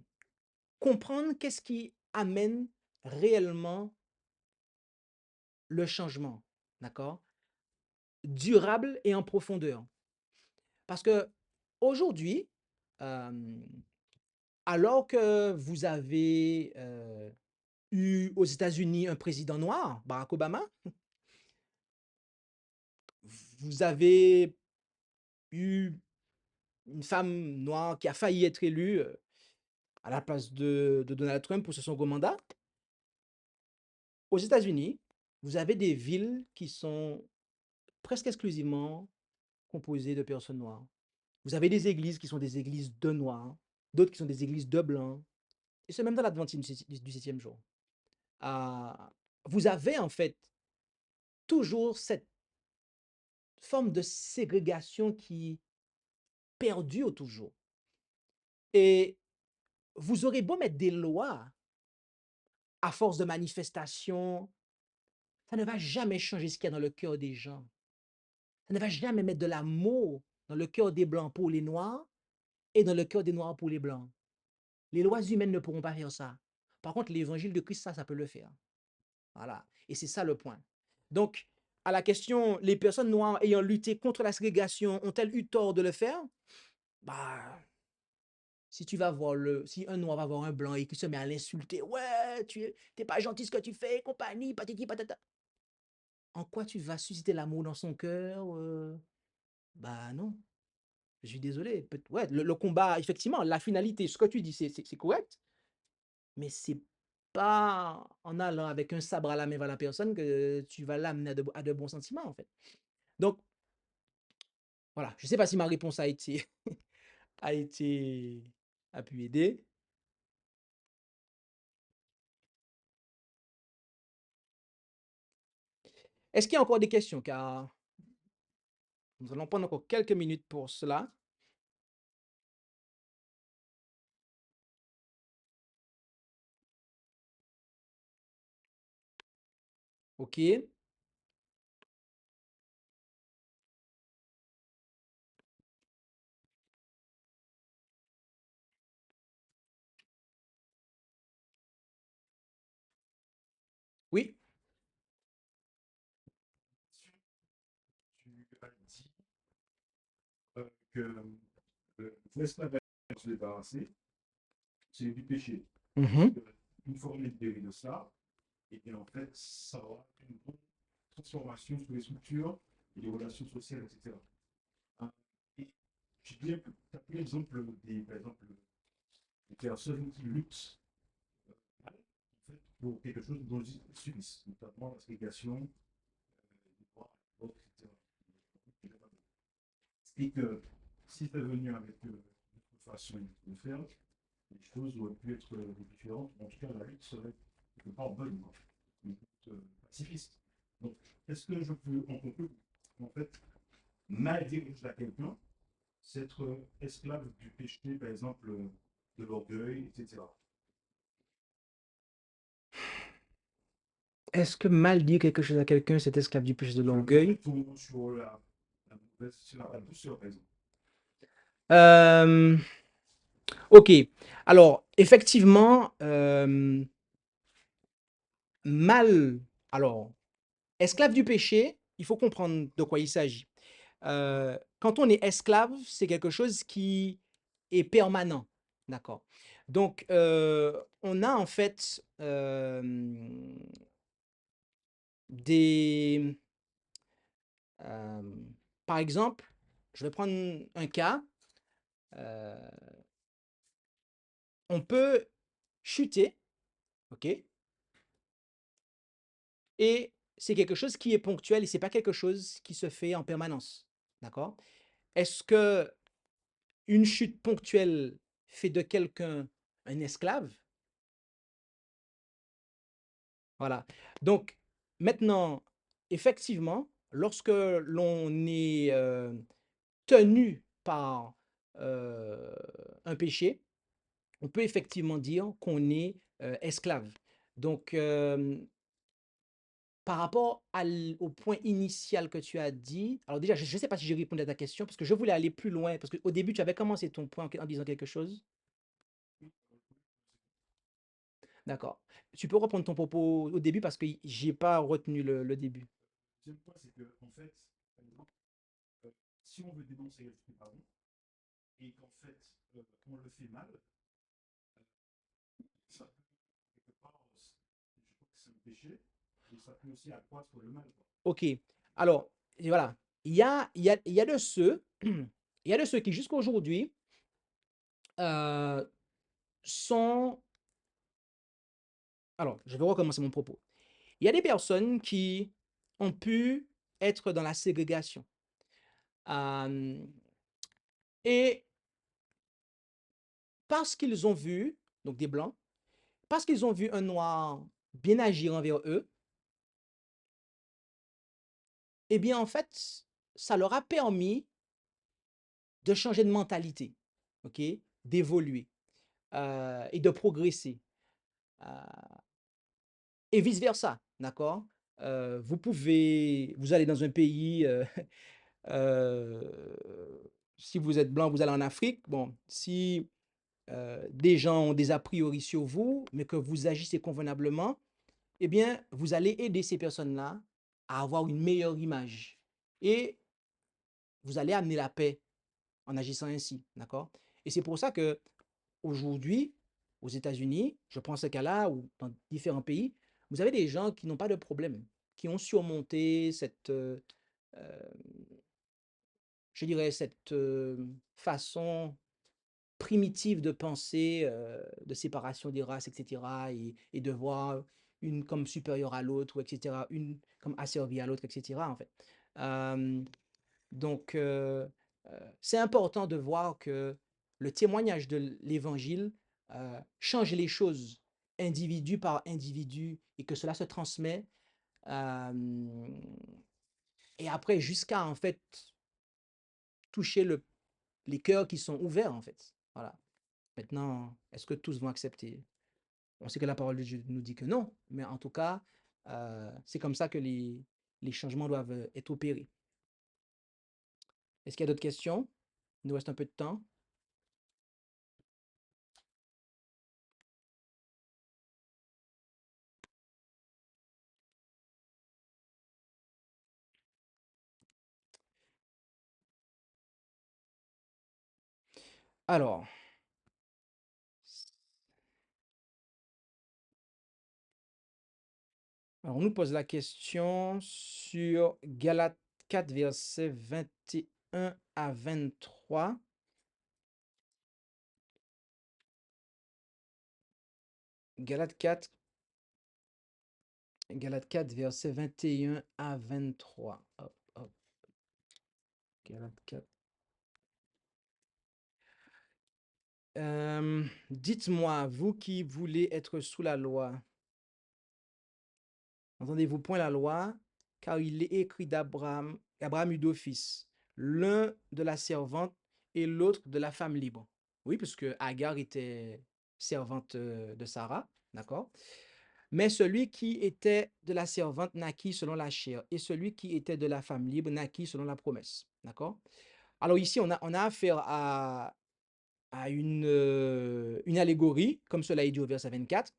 comprendre qu'est-ce qui amène réellement le changement, d'accord? Durable et en profondeur. Parce qu'aujourd'hui, hem, alors que vous avez, eu aux États-Unis un président noir, Barack Obama, vous avez eu une femme noire qui a failli être élue, à la place de Donald Trump pour ce second mandat. Aux États-Unis, vous avez des villes qui sont presque exclusivement composées de personnes noires. Vous avez des églises qui sont des églises de noirs, d'autres qui sont des églises de blancs, et c'est même dans l'Adventisme du 7e jour. Ah, vous avez en fait toujours cette forme de ségrégation qui perdure toujours. Et vous aurez beau mettre des lois à force de manifestations, ça ne va jamais changer ce qu'il y a dans le cœur des gens. Ça ne va jamais mettre de l'amour dans le cœur des blancs pour les noirs et dans le cœur des noirs pour les blancs. Les lois humaines ne pourront pas faire ça. Par contre, l'évangile de Christ, ça peut le faire. Voilà. Et c'est ça le point. Donc, à la question, les personnes noires ayant lutté contre la ségrégation ont-elles eu tort de le faire? Bah, si un noir va voir un blanc et qu'il se met à l'insulter, ouais, t'es pas gentil ce que tu fais, compagnie, patati patata. En quoi tu vas susciter l'amour dans son cœur? Bah non, je suis désolé. Ouais, le combat, effectivement, la finalité, ce que tu dis, c'est correct, mais c'est pas en allant avec un sabre à la main vers la personne que tu vas l'amener à de bons sentiments, en fait. Donc, voilà, je sais pas si ma réponse a été, a pu aider. Est-ce qu'il y a encore des questions? Car nous allons prendre encore quelques minutes pour cela. OK. Oui. Tu as dit que l'esclavage se débarrasser, c'est du péché. Mhm. Une fois libéré de ça, et bien en fait, ça aura une grande transformation sur les structures et les relations sociales, etc. Hein. Et je dirais que tu as pris l'exemple par exemple, des personnes qui luttent en fait, pour quelque chose dont ils subissent, notamment la ségrégation, des droits, etc. Et que si tu es venu avec une façon de faire, les choses auraient pu être différentes. En tout cas, la lutte serait quelque part bonne, quoi. Une lutte pacifiste. Donc, est-ce que je peux en conclure en fait, mal dire à quelqu'un, c'est être esclave du péché, par exemple, de l'orgueil, etc. Est-ce que mal dire quelque chose à quelqu'un, c'est esclave du péché de l'orgueil? Sur la mauvaise, sur la douceur, par exemple. Euh, ok. Alors, effectivement, mal. Alors, esclave du péché, il faut comprendre de quoi il s'agit. Quand on est esclave, c'est quelque chose qui et permanent. D'accord. Donc, on a en fait des... euh, par exemple, je vais prendre un cas. euh, on peut chuter, ok? Et c'est quelque chose qui est ponctuel et c'est pas quelque chose qui se fait en permanence. D'accord? Est-ce que une chute ponctuelle fait de quelqu'un un esclave? Voilà. Donc, maintenant, effectivement, lorsque l'on est tenu par un péché, on peut effectivement dire qu'on est esclave. Donc, par rapport au point initial que tu as dit, alors déjà, je ne sais pas si j'ai répondu à ta question, parce que je voulais aller plus loin, parce qu'au début, tu avais commencé ton point en disant quelque chose. D'accord. Tu peux reprendre ton propos au début, parce que j'ai pas retenu le début. Deuxième point, c'est que, en fait, par exemple, si on veut dénoncer l'esprit pardon, et qu'en fait, on le fait mal, ça peut, quelque part, je crois que c'est un péché, et ça peut aussi accroître le mal, quoi. Ok. Alors, et voilà. Il y a de ceux, il y a de ceux qui, jusqu'à aujourd'hui, euh, sont... Alors, je vais recommencer mon propos. Il y a des personnes qui ont pu être dans la ségrégation. Euh, et parce qu'ils ont vu, donc des blancs, parce qu'ils ont vu un noir bien agir envers eux, eh bien, en fait, ça leur a permis de changer de mentalité, ok, d'évoluer et de progresser. Euh, et vice-versa, d'accord? Vous allez dans un pays, euh, si vous êtes blanc, vous allez en Afrique. Bon, si des gens ont des a priori sur vous, mais que vous agissez convenablement, eh bien, vous allez aider ces personnes-là à avoir une meilleure image. Et vous allez amener la paix en agissant ainsi, d'accord? Et c'est pour ça que aujourd'hui, aux États-Unis, je prends ce cas-là, ou dans différents pays, vous avez des gens qui n'ont pas de problème, qui ont surmonté cette, euh, je dirais, cette façon primitive de penser, de séparation des races, etc., et de voir une comme supérieure à l'autre, ou etc., une comme asservie à l'autre, etc., en fait. Euh, donc, c'est important de voir que le témoignage de l'Évangile change les choses individu par individu et que cela se transmet euh, et après jusqu'à en fait toucher les cœurs qui sont ouverts en fait. Voilà. Maintenant, est-ce que tous vont accepter? On sait que la parole de Dieu nous dit que non, mais en tout cas, c'est comme ça que les changements doivent être opérés. Est-ce qu'il y a d'autres questions? Il nous reste un peu de temps. Alors, on nous pose la question sur Galates 4, versets 21 à 23. Galates 4, Galates 4, versets 21 à 23. Hop, hop, Galates 4. Dites-moi, vous qui voulez être sous la loi, entendez-vous point la loi, car il est écrit Abraham eut deux fils, l'un de la servante et l'autre de la femme libre. Oui, puisque Agar était servante de Sarah, d'accord? Mais celui qui était de la servante naquit selon la chair, et celui qui était de la femme libre naquit selon la promesse, d'accord? Alors ici, on a affaire à une allégorie, comme cela est dit au verset 24.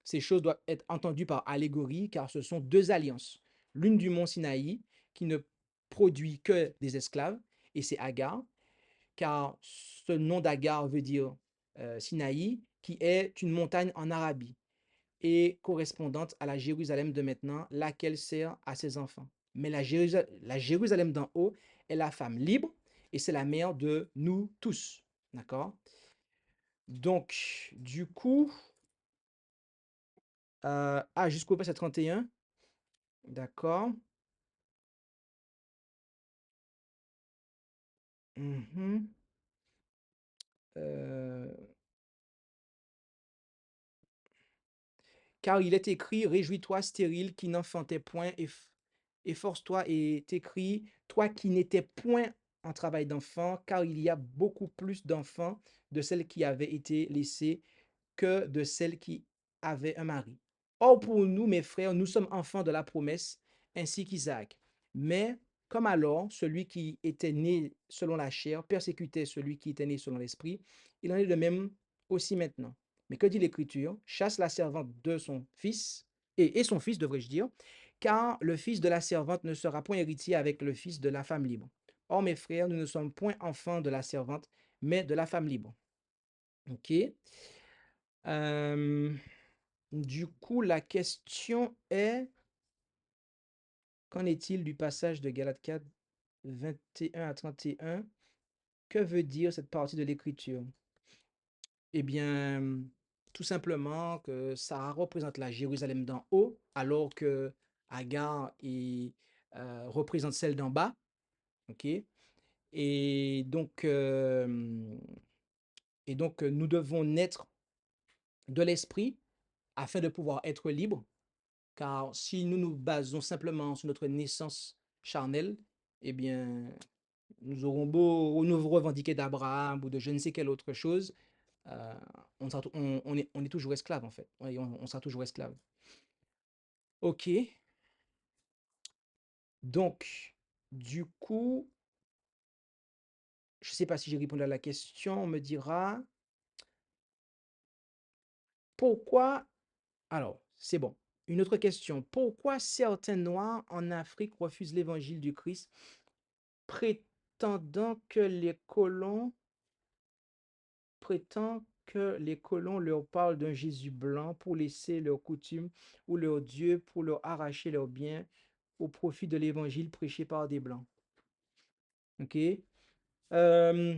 Ces choses doivent être entendues par allégorie, car ce sont deux alliances. L'une du mont Sinaï, qui ne produit que des esclaves, et c'est Agar, car ce nom d'Agar veut dire Sinaï, qui est une montagne en Arabie et correspondante à la Jérusalem de maintenant, laquelle sert à ses enfants. Mais la Jérusalem d'en haut est la femme libre et c'est la mère de nous tous. D'accord? Donc, du coup, jusqu'au verset 31. D'accord. Mhm. Euh, Car il est écrit, réjouis-toi, stérile, qui n'enfantait point, efforce-toi, et est écrit, toi qui n'étais point en travail d'enfant, car il y a beaucoup plus d'enfants de celles qui avaient été laissées que de celles qui avaient un mari. Or, pour nous, mes frères, nous sommes enfants de la promesse, ainsi qu'Isaac. Mais comme alors, celui qui était né selon la chair persécutait celui qui était né selon l'esprit, il en est de même aussi maintenant. Mais que dit l'Écriture? Chasse la servante de son fils, et son fils, devrais-je dire, car le fils de la servante ne sera point héritier avec le fils de la femme libre. Or, mes frères, nous ne sommes point enfants de la servante, mais de la femme libre. OK? Du coup, la question est, qu'en est-il du passage de Galates 4, 21 à 31? Que veut dire cette partie de l'Écriture? Eh bien, tout simplement que ça représente la Jérusalem d'en haut, alors que Agar représente celle d'en bas. OK? Et donc, nous devons naître de l'esprit afin de pouvoir être libres. Car si nous nous basons simplement sur notre naissance charnelle, eh bien, nous aurons beau nous revendiquer d'Abraham ou de je ne sais quelle autre chose, euh, on est toujours esclave en fait. On sera toujours esclave. Ok, donc, du coup, je ne sais pas si j'ai répondu à la question, on me dira pourquoi. Alors, c'est bon. Une autre question. Pourquoi certains Noirs en Afrique refusent l'évangile du Christ, prétendant que les colons prétend que les colons leur parlent d'un Jésus blanc pour laisser leurs coutumes ou leur Dieu pour leur arracher leurs biens au profit de l'évangile prêché par des blancs. Ok? Euh,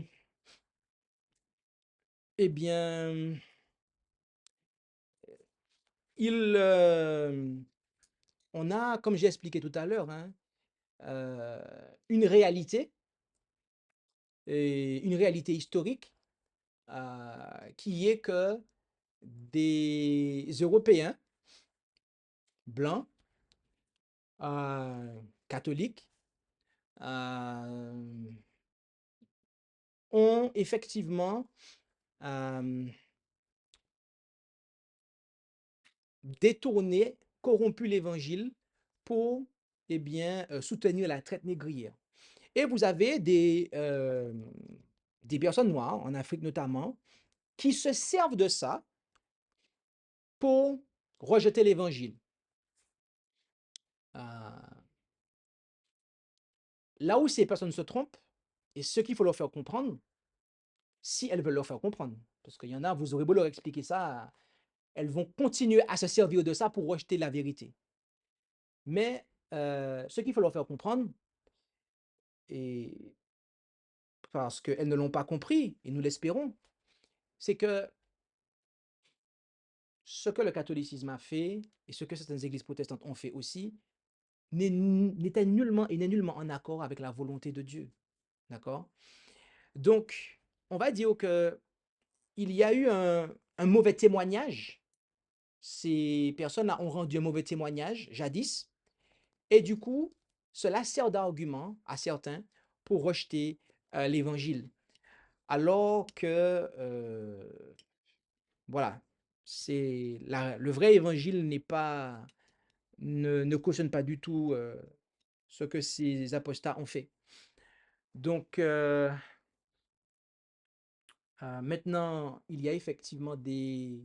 eh bien, il, on a, comme j'ai expliqué tout à l'heure, hein, une réalité, et une réalité historique qui est que des Européens blancs, catholiques, ont effectivement détourné, corrompu l'évangile pour soutenir la traite négrière. Et vous avez des personnes noires, en Afrique notamment, qui se servent de ça pour rejeter l'évangile. Là où ces personnes se trompent, et ce qu'il faut leur faire comprendre, si elles veulent leur faire comprendre, parce qu'il y en a, vous aurez beau leur expliquer ça, elles vont continuer à se servir de ça pour rejeter la vérité. Mais ce qu'il faut leur faire comprendre, et parce qu'elles ne l'ont pas compris, et nous l'espérons, c'est que ce que le catholicisme a fait, et ce que certaines églises protestantes ont fait aussi, n'était nullement et n'est nullement en accord avec la volonté de Dieu. D'accord? Donc, on va dire que il y a eu un mauvais témoignage. Ces personnes-là ont rendu un mauvais témoignage jadis, et du coup, cela sert d'argument à certains pour rejeter l'évangile. Alors que, voilà, le vrai évangile ne cautionne pas du tout ce que ces apostats ont fait. Donc, maintenant, il y a effectivement des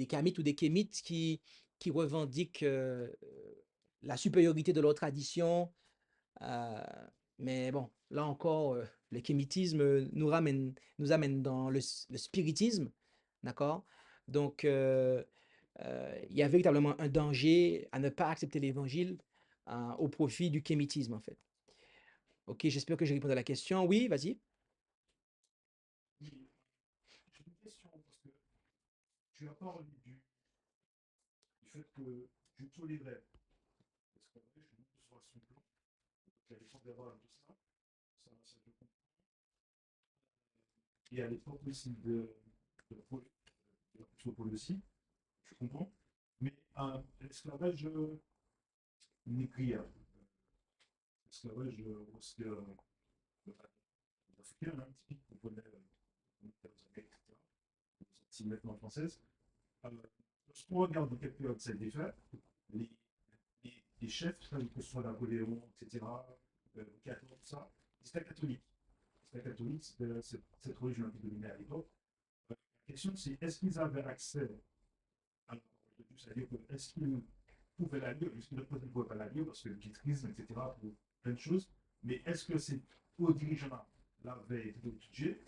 kamites ou des kémites qui revendiquent la supériorité de leur tradition, Mais bon, là encore, le kémitisme nous amène dans le spiritisme, d'accord? Donc, il y a véritablement un danger à ne pas accepter l'évangile au profit du kémitisme, en fait. Ok, j'espère que j'ai répondu à la question. Oui, vas-y. Oui, j'ai une question parce que tu as parlé du fait que je tolérais l'esclavage, je ne soit son blanc, la réforme verbale, tout ça, ça je comprends. Et à l'époque aussi de la Pologne, de la Pologne aussi, je comprends. Mais l'esclavage négrier, l'esclavage aussi africain, hein, typique qu'on connaît aux Amériques, etc., sorti maintenant française. Euh, Lorsqu'on regarde dans quelle période ça a été fait, les, les chefs, que ce soit Napoléon, etc., 14, tout ça, ils étaient catholiques. Ils étaient catholiques, c'était cette religion qui dominait à l'époque. La question, c'est est-ce qu'ils avaient accès à la parole de Dieu? C'est-à-dire que est-ce qu'ils pouvaient la lire? Jusqu'à ne pouvaient pas la lire parce que le guitrisme, etc., pour plein de choses. Mais est-ce que c'est aux dirigeants l'avaient étudié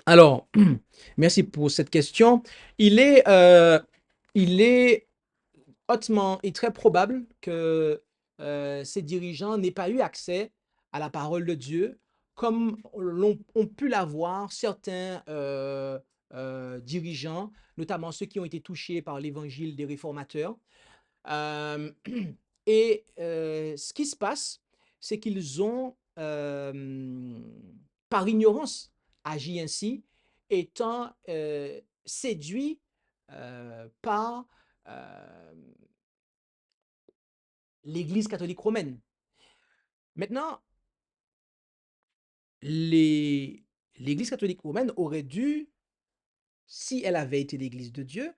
Alors, merci pour cette question. Il est hautement et très probable que ces dirigeants n'aient pas eu accès à la parole de Dieu comme ont pu l'avoir certains dirigeants, notamment ceux qui ont été touchés par l'évangile des réformateurs. Euh, et ce qui se passe, c'est qu'ils ont, par ignorance, agi ainsi, étant séduits par l'Église catholique romaine. Maintenant, l'Église catholique romaine aurait dû, si elle avait été l'Église de Dieu,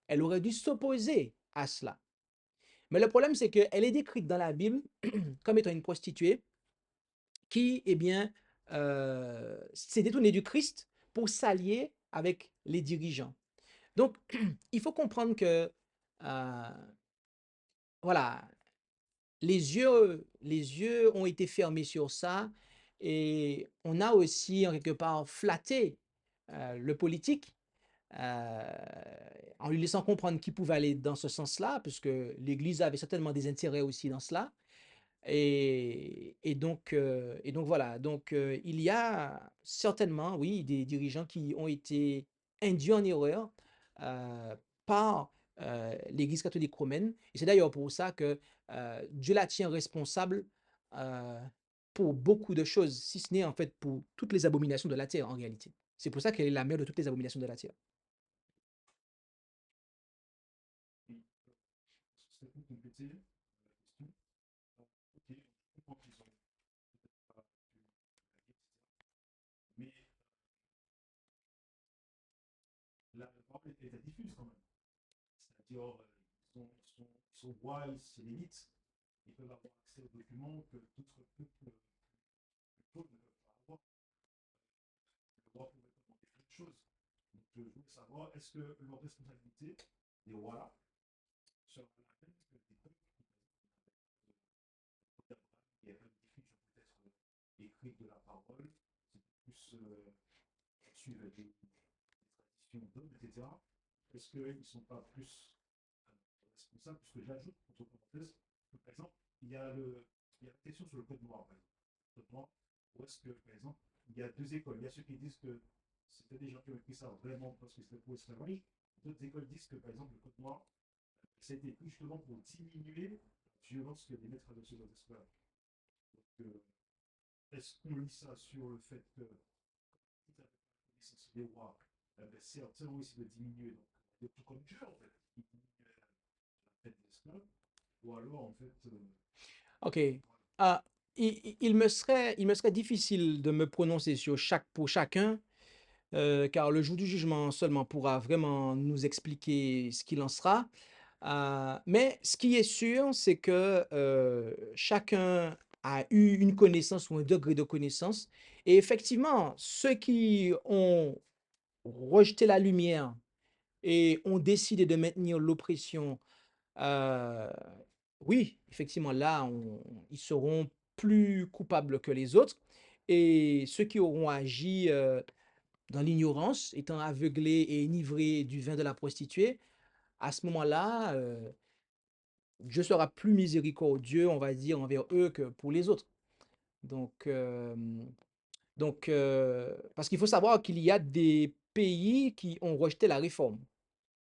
elle aurait dû s'opposer à cela. Mais le problème, c'est qu'elle est décrite dans la Bible comme étant une prostituée qui, eh bien, s'est détournée du Christ pour s'allier avec les dirigeants. Donc, il faut comprendre que, voilà, les yeux ont été fermés sur ça et on a aussi, en quelque part, flatté le politique euh, en lui laissant comprendre qu'il pouvait aller dans ce sens-là, puisque l'Église avait certainement des intérêts aussi dans cela. Et donc voilà, donc il y a certainement, oui, des dirigeants qui ont été induits en erreur euh, par l'Église catholique romaine. Et c'est d'ailleurs pour ça que Dieu la tient responsable euh, pour beaucoup de choses, si ce n'est en fait pour toutes les abominations de la terre en réalité. C'est pour ça qu'elle est la mère de toutes les abominations de la terre. C'était pour compléter la question. Ok, je comprends qu'ils ont peut-être pas pu la lire, etc. Mais la parole était diffuse quand même. C'est-à-dire, ils sont rois, c'est l'élite, ils peuvent avoir accès aux documents que d'autres peuples pauvres ne peuvent pas avoir. Le roi pouvait commander plein de choses. Donc, je voulais savoir, est-ce que leur responsabilité, les rois-là, sera la même que des peuples il y avait une diffusion peut-être écrite de la parole, c'était plus suivre des traditions d'hommes, etc. Est-ce qu'ils ne sont pas plus responsables? Puisque j'ajoute, entre parenthèses, que par exemple, il y a la question sur le code noir, par exemple. Le code noir, où est-ce que, par exemple, il y a deux écoles. Il y a ceux qui disent que c'était des gens qui ont écrit ça vraiment parce que c'était pour l'esclavage. D'autres écoles disent que, par exemple, le code noir, ça a été écrit justement pour diminuer la violence que les maîtres avaient sur les esclaves. Donc, est-ce qu'on lit ça sur le fait que tout à fait la connaissance des rois, ben, certains ont essayé de diminuer, donc tout comme Dieu en fait, il diminuait la fête des esclaves, ou alors en fait, Ok. voilà. Ah, il me serait difficile de me prononcer sur pour chacun, car le jour du jugement seulement pourra vraiment nous expliquer ce qu'il en sera. Mais ce qui est sûr, c'est que chacun a eu une connaissance ou un degré de connaissance. Et effectivement, ceux qui ont rejeté la lumière et ont décidé de maintenir l'oppression, euh, Oui, effectivement, là, ils seront plus coupables que les autres. Et ceux qui auront agi dans l'ignorance, étant aveuglés et enivrés du vin de la prostituée, à ce moment-là, Dieu sera plus miséricordieux, on va dire, envers eux que pour les autres. Donc, parce qu'il faut savoir qu'il y a des pays qui ont rejeté la réforme.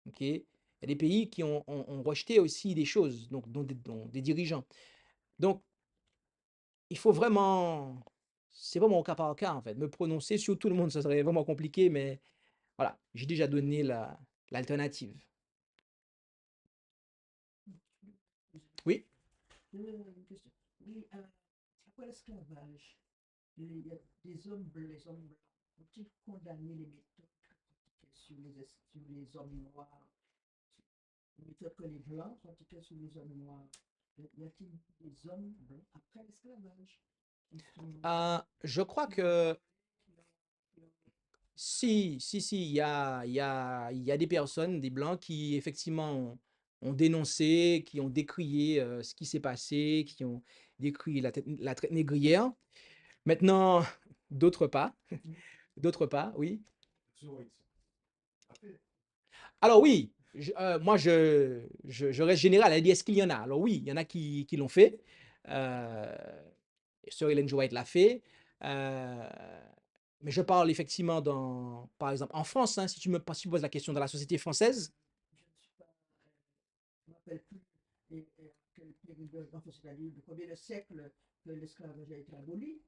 Ok? Il y a des pays qui ont rejeté aussi des choses, donc, dont des dirigeants. Donc, il faut vraiment, c'est vraiment au cas par cas, en fait. Me prononcer sur tout le monde, ça serait vraiment compliqué, mais voilà, j'ai déjà donné l'alternative. Oui? Une question. Oui, après l'esclavage, il y a des hommes blancs, les hommes blancs, ont-ils condamné les méthodes pratiquées sur les hommes noirs, les méthodes que les blancs pratiquaient sur les hommes noirs? Y a-t-il des hommes blancs après l'esclavage qui sont Je crois qui ont que qui ont- si, il y a des personnes, des blancs, qui effectivement ont dénoncé, qui ont décrié ce qui s'est passé, qui ont décrié la traite négrière. Maintenant, d'autres pas. D'autres pas, oui. So, it's- Après, Alors oui, moi je reste général. Elle dit est-ce qu'il y en a? Alors oui, il y en a qui l'ont fait. Euh, Sir Ellen G. White l'a fait. Euh, mais je parle effectivement par exemple, en France, hein, si si tu me poses la question dans la société française. je ne suis pas, je ne me rappelle plus quelle période, enfin, c'est-à-dire de combien de siècles que l'esclavage a été aboli,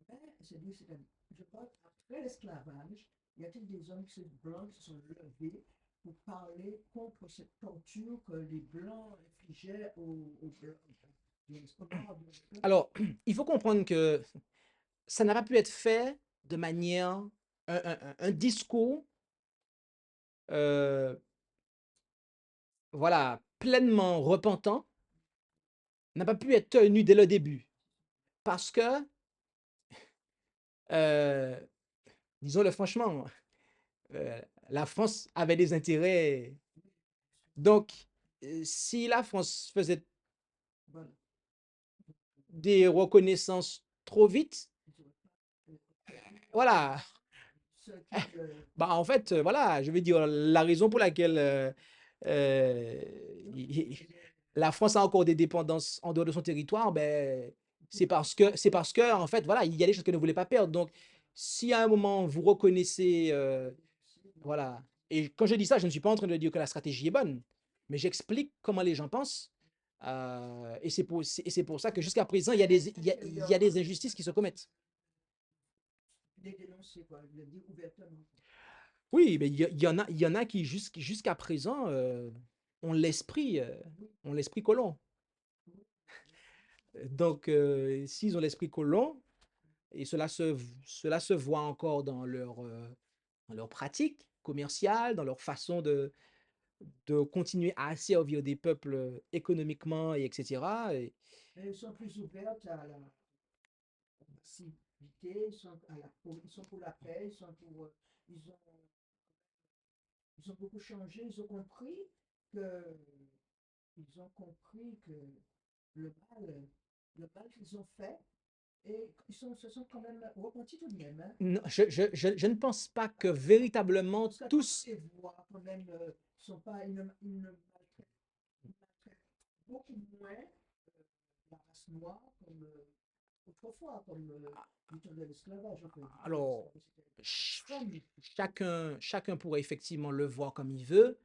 mais je crois qu'après l'esclavage, y a-t-il des hommes blancs qui se sont levés pour parler contre cette torture que les blancs infligeaient aux blancs, aux noirs, Alors, il faut comprendre que ça n'a pas pu être fait de manière, un discours, euh, voilà, pleinement repentant, n'a pas pu être tenu dès le début. Parce que, euh, disons-le franchement, la France avait des intérêts. Donc, si la France faisait voilà. des reconnaissances trop vite, voilà, Ceux qui, bah en fait, voilà, je veux dire, la raison pour laquelle euh, la France a encore des dépendances en dehors de son territoire, ben, c'est parce que, en fait, voilà, il y a des choses qu'elle ne voulait pas perdre. Donc, si à un moment vous reconnaissez, voilà, et quand je dis ça, je ne suis pas en train de dire que la stratégie est bonne, mais j'explique comment les gens pensent. Et c'est pour ça que jusqu'à présent, il y a des injustices qui se commettent. les dénoncer, quoi, le dire ouvertement. Oui, mais il y en a qui, jusqu'à présent, ont l'esprit, ont l'esprit colon. Donc, s'ils ont l'esprit colon, et cela se voit encore dans leur pratique commerciale, dans leur façon de continuer à servir des peuples économiquement, et etc. Mais ils sont plus ouverts à la civilité, ils sont pour la paix, ils ont, ils ont beaucoup changé, que, ils ont compris que le mal, le mal qu'ils ont fait, et se sont quand même repentis tout de même. Hein. Non, je ne pense pas que véritablement Parce qu'à tous. les voix, quand même, sont pas, ils maltraitent beaucoup moins la race noire comme autrefois, comme du temps de l'esclavage. En fait. Alors, C'était ch- extrême. chacun pourrait effectivement le voir comme il veut,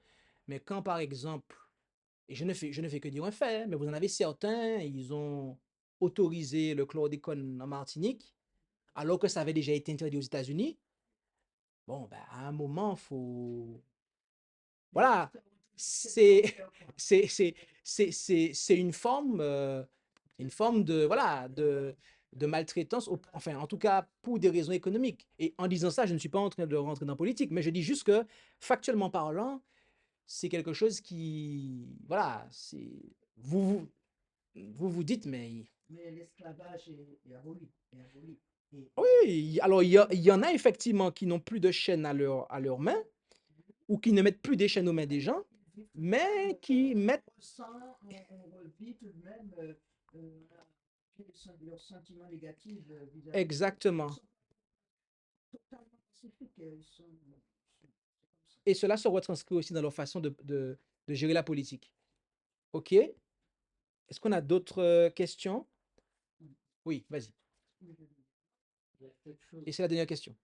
mais quand par exemple, et je ne fais que dire un fait, hein, mais vous en avez certains, ils ont autorisé le chlordécone en Martinique, alors que ça avait déjà été interdit aux États-Unis. Bon, ben, à un moment, Mais voilà, c'était c'est, volontaire, quoi. c'est une forme de, voilà, de maltraitance, enfin, en tout cas, pour des raisons économiques. Et en disant ça, je ne suis pas en train de rentrer dans la politique, mais je dis juste que, factuellement parlant, c'est quelque chose qui, voilà, vous dites, mais Mais l'esclavage est aboli. Est aboli. Et, oui, alors il y en a effectivement qui n'ont plus de chaînes à leurs mains, ou qui ne mettent plus des chaînes aux mains des gens. mais qui mettent On ressent, on revit tout de même leurs sentiments négatifs vis-à-vis de ça. Ils exactement. sont totalement pacifiques. C'est comme ça. Et cela se retranscrit aussi dans leur façon de gérer la politique. OK? Est-ce qu'on a d'autres questions? Oui, vas-y. Il y a quelque chose, Et c'est la dernière question.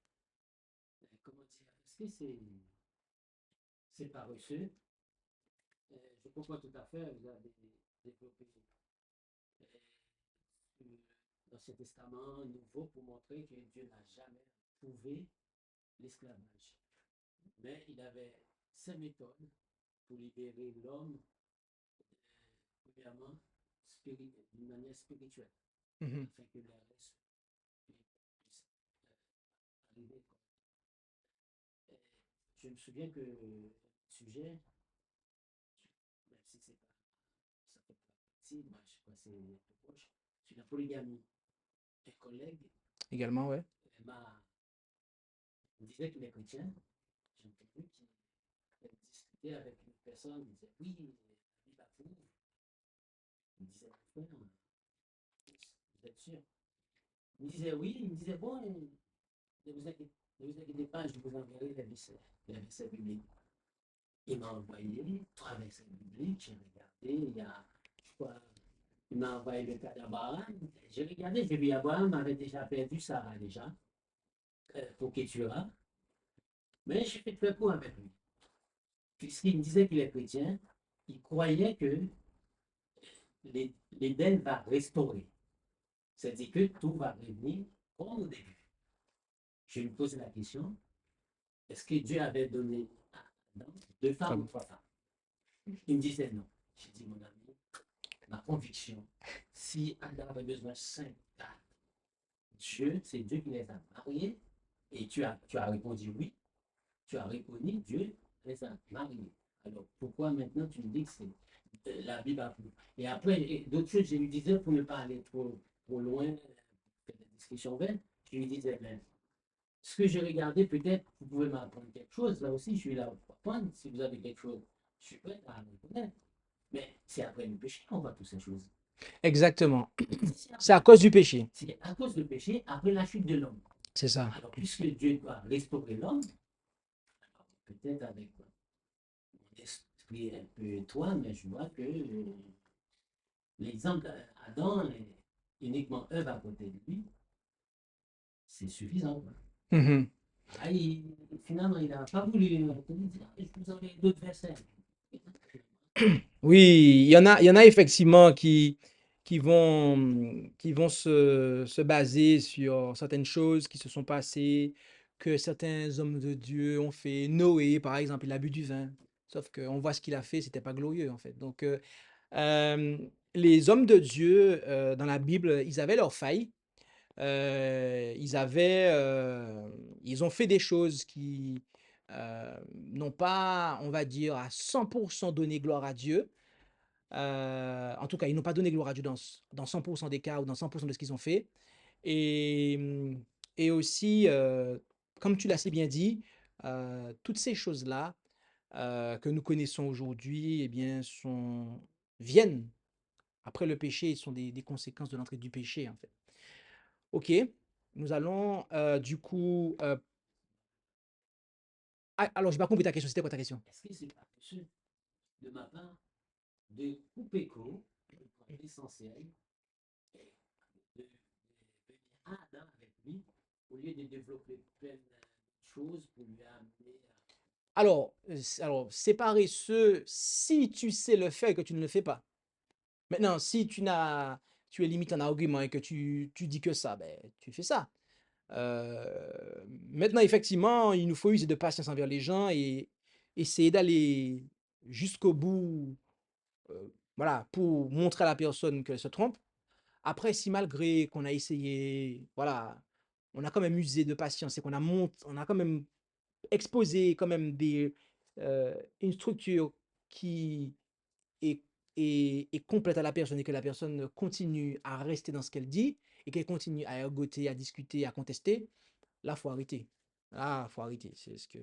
comment dire, est-ce que c'est paresseux? Je comprends tout à fait, vous avez développé l'Ancien Testament nouveau pour montrer que Dieu n'a jamais prouvé l'esclavage. Mais il avait ses méthodes pour libérer l'homme, premièrement, d'une manière spirituelle, Mhm. afin que le reste puisse arriver. Je me souviens que le sujet, même si c'est pas, ça fait pas partie, moi je crois que c'est un peu proche, sur la polygamie. Un collègue Également, ouais. me disait qu'il est chrétien. J'ai entendu qu'il discutait avec une personne, il disait oui, la Bible approuve. Il me disait, frère, vous êtes sûr? Il me disait oui, il me disait bon, ne vous inquiétez pas, je vous enverrai les versets bibliques. Il m'a envoyé 3 versets bibliques, j'ai regardé, il y a, je crois, il m'a envoyé le cas d'Abraham. J'ai regardé, j'ai vu Abraham avait déjà perdu Sarah déjà, pour Kétura. Mais j'ai fait très court avec lui. Puisqu'il me disait qu'il est chrétien, il croyait que l'Éden va restaurer. C'est-à-dire que tout va revenir comme au début. Je lui posais la question, est-ce que Dieu avait donné à Adam 2 femmes ou 3 femmes? Il me disait non. J'ai dit, mon ami, ma conviction, si Adam avait besoin de 5, 4, c'est Dieu qui les a mariés, et tu as répondu oui, tu as répondu Dieu les a mariés. Alors pourquoi maintenant tu me dis que c'est la Bible approuve? Et après, d'autres choses, je lui disais, pour ne pas aller trop loin, faire des discussions vaines, je lui disais, ben, ce que j'ai regardé, peut-être, vous pouvez m'apprendre quelque chose. Là aussi, je suis là pour apprendre. Si vous avez quelque chose, je suis prêt à reconnaître. Mais c'est après le péché qu'on voit toutes ces choses. Exactement. C'est C'est à cause du péché. C'est à cause du péché, après la chute de l'homme. C'est ça. Alors, puisque Dieu doit restaurer l'homme, peut-être avec mon esprit un peu toi, mais je vois que l'exemple d'Adam, uniquement Ève à côté de lui, c'est suffisant. Quoi. Mhm. Ah, finalement, il n'a pas voulu. Je vous enverrai d'autres versets. Oui, il y en a effectivement qui vont se baser sur certaines choses qui se sont passées, que certains hommes de Dieu ont fait. Noé, par exemple, il a bu du vin. Sauf qu'on voit ce qu'il a fait, c'était pas glorieux en fait. Donc, euh, les hommes de Dieu dans la Bible, ils avaient leurs failles. Ils ont fait des choses qui n'ont pas, on va dire, à 100% donné gloire à Dieu. En tout cas, ils n'ont pas donné gloire à Dieu dans 100% des cas ou dans 100% de ce qu'ils ont fait. Et, et aussi, comme tu l'as si bien dit, toutes ces choses-là que nous connaissons aujourd'hui, eh bien, viennent après le péché, sont des conséquences de l'entrée du péché, en fait. Ok, nous allons du coup. Alors, je n'ai pas compris ta question. C'était quoi ta question? Est-ce que c'est pas possible de ma part de couper court, de prendre l'essentiel, et de venir à Adam avec lui, au lieu de développer plein de choses pour lui amener à. Alors, séparer ceux, si tu sais le faire et que tu ne le fais pas. Maintenant, si tu es limite en argument et que tu dis que ça, ben, tu fais ça. Maintenant, effectivement, il nous faut user de patience envers les gens et essayer d'aller jusqu'au bout, voilà, pour montrer à la personne qu'elle se trompe. Après, si malgré qu'on a essayé, voilà, on a quand même usé de patience et on a quand même exposé quand même une structure qui est, est complète à la personne et que la personne continue à rester dans ce qu'elle dit et qu'elle continue à ergoter, à discuter, à contester, là, faut arrêter. Là, faut arrêter. C'est ce que...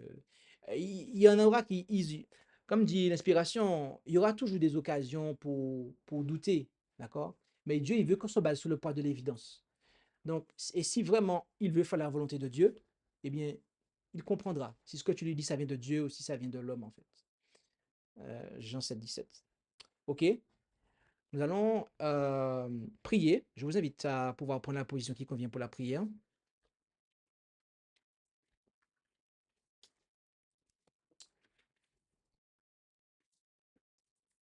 Il y en aura qui... Comme dit l'inspiration, il y aura toujours des occasions pour douter, d'accord? Mais Dieu, il veut qu'on se base sur le poids de l'évidence. Donc, et si vraiment il veut faire la volonté de Dieu, eh bien, il comprendra si ce que tu lui dis, ça vient de Dieu ou si ça vient de l'homme, en fait. Jean 7, 17. OK? Nous allons prier. Je vous invite à pouvoir prendre la position qui convient pour la prière.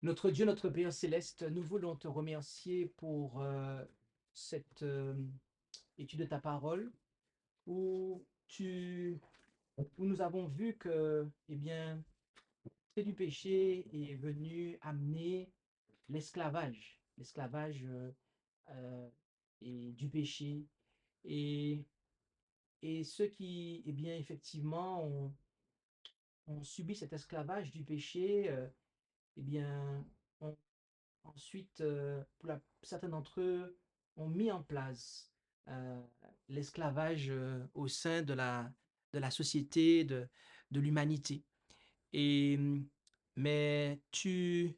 Notre Dieu, notre Père céleste, nous voulons te remercier pour cette étude de ta parole où nous avons vu que, eh bien, le du péché est venu amener l'esclavage et du péché et ceux qui, eh bien, effectivement, ont subi cet esclavage du péché, eh bien, ont ensuite, certains d'entre eux, ont mis en place l'esclavage au sein de la société, de l'humanité. Mais tu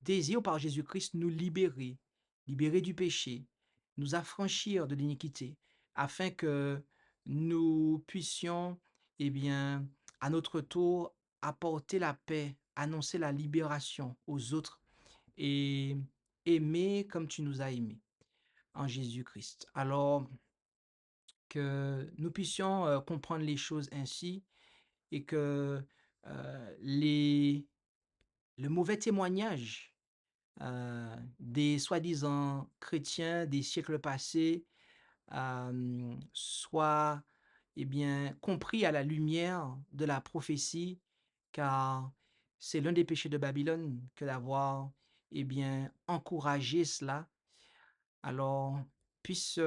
désires par Jésus-Christ nous libérer du péché, nous affranchir de l'iniquité, afin que nous puissions, eh bien, à notre tour, apporter la paix, annoncer la libération aux autres et aimer comme tu nous as aimés en Jésus-Christ. Alors que nous puissions comprendre les choses ainsi et que le mauvais témoignage des soi-disant chrétiens des siècles passés soit eh bien, compris à la lumière de la prophétie, car c'est l'un des péchés de Babylone que d'avoir eh bien, encouragé cela. Alors, puissent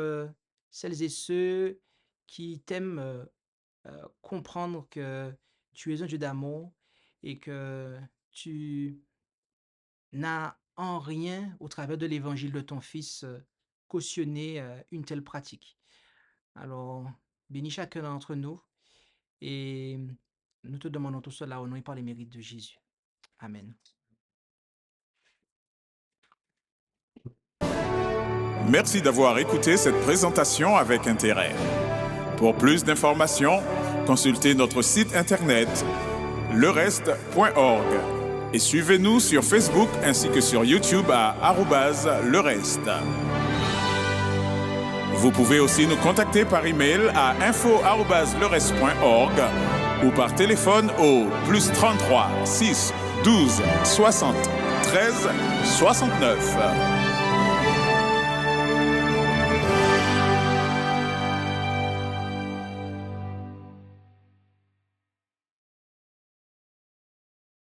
celles et ceux qui t'aiment comprendre que tu es un Dieu d'amour et que tu n'as en rien, au travers de l'évangile de ton Fils, cautionné une telle pratique. Alors, bénis chacun d'entre nous et nous te demandons tout cela au nom et par les mérites de Jésus. Amen. Merci d'avoir écouté cette présentation avec intérêt. Pour plus d'informations, consultez notre site internet lereste.org et suivez-nous sur Facebook ainsi que sur YouTube à @lereste. Vous pouvez aussi nous contacter par email à info@lereste.org ou par téléphone au +33 6 12 60 13 69.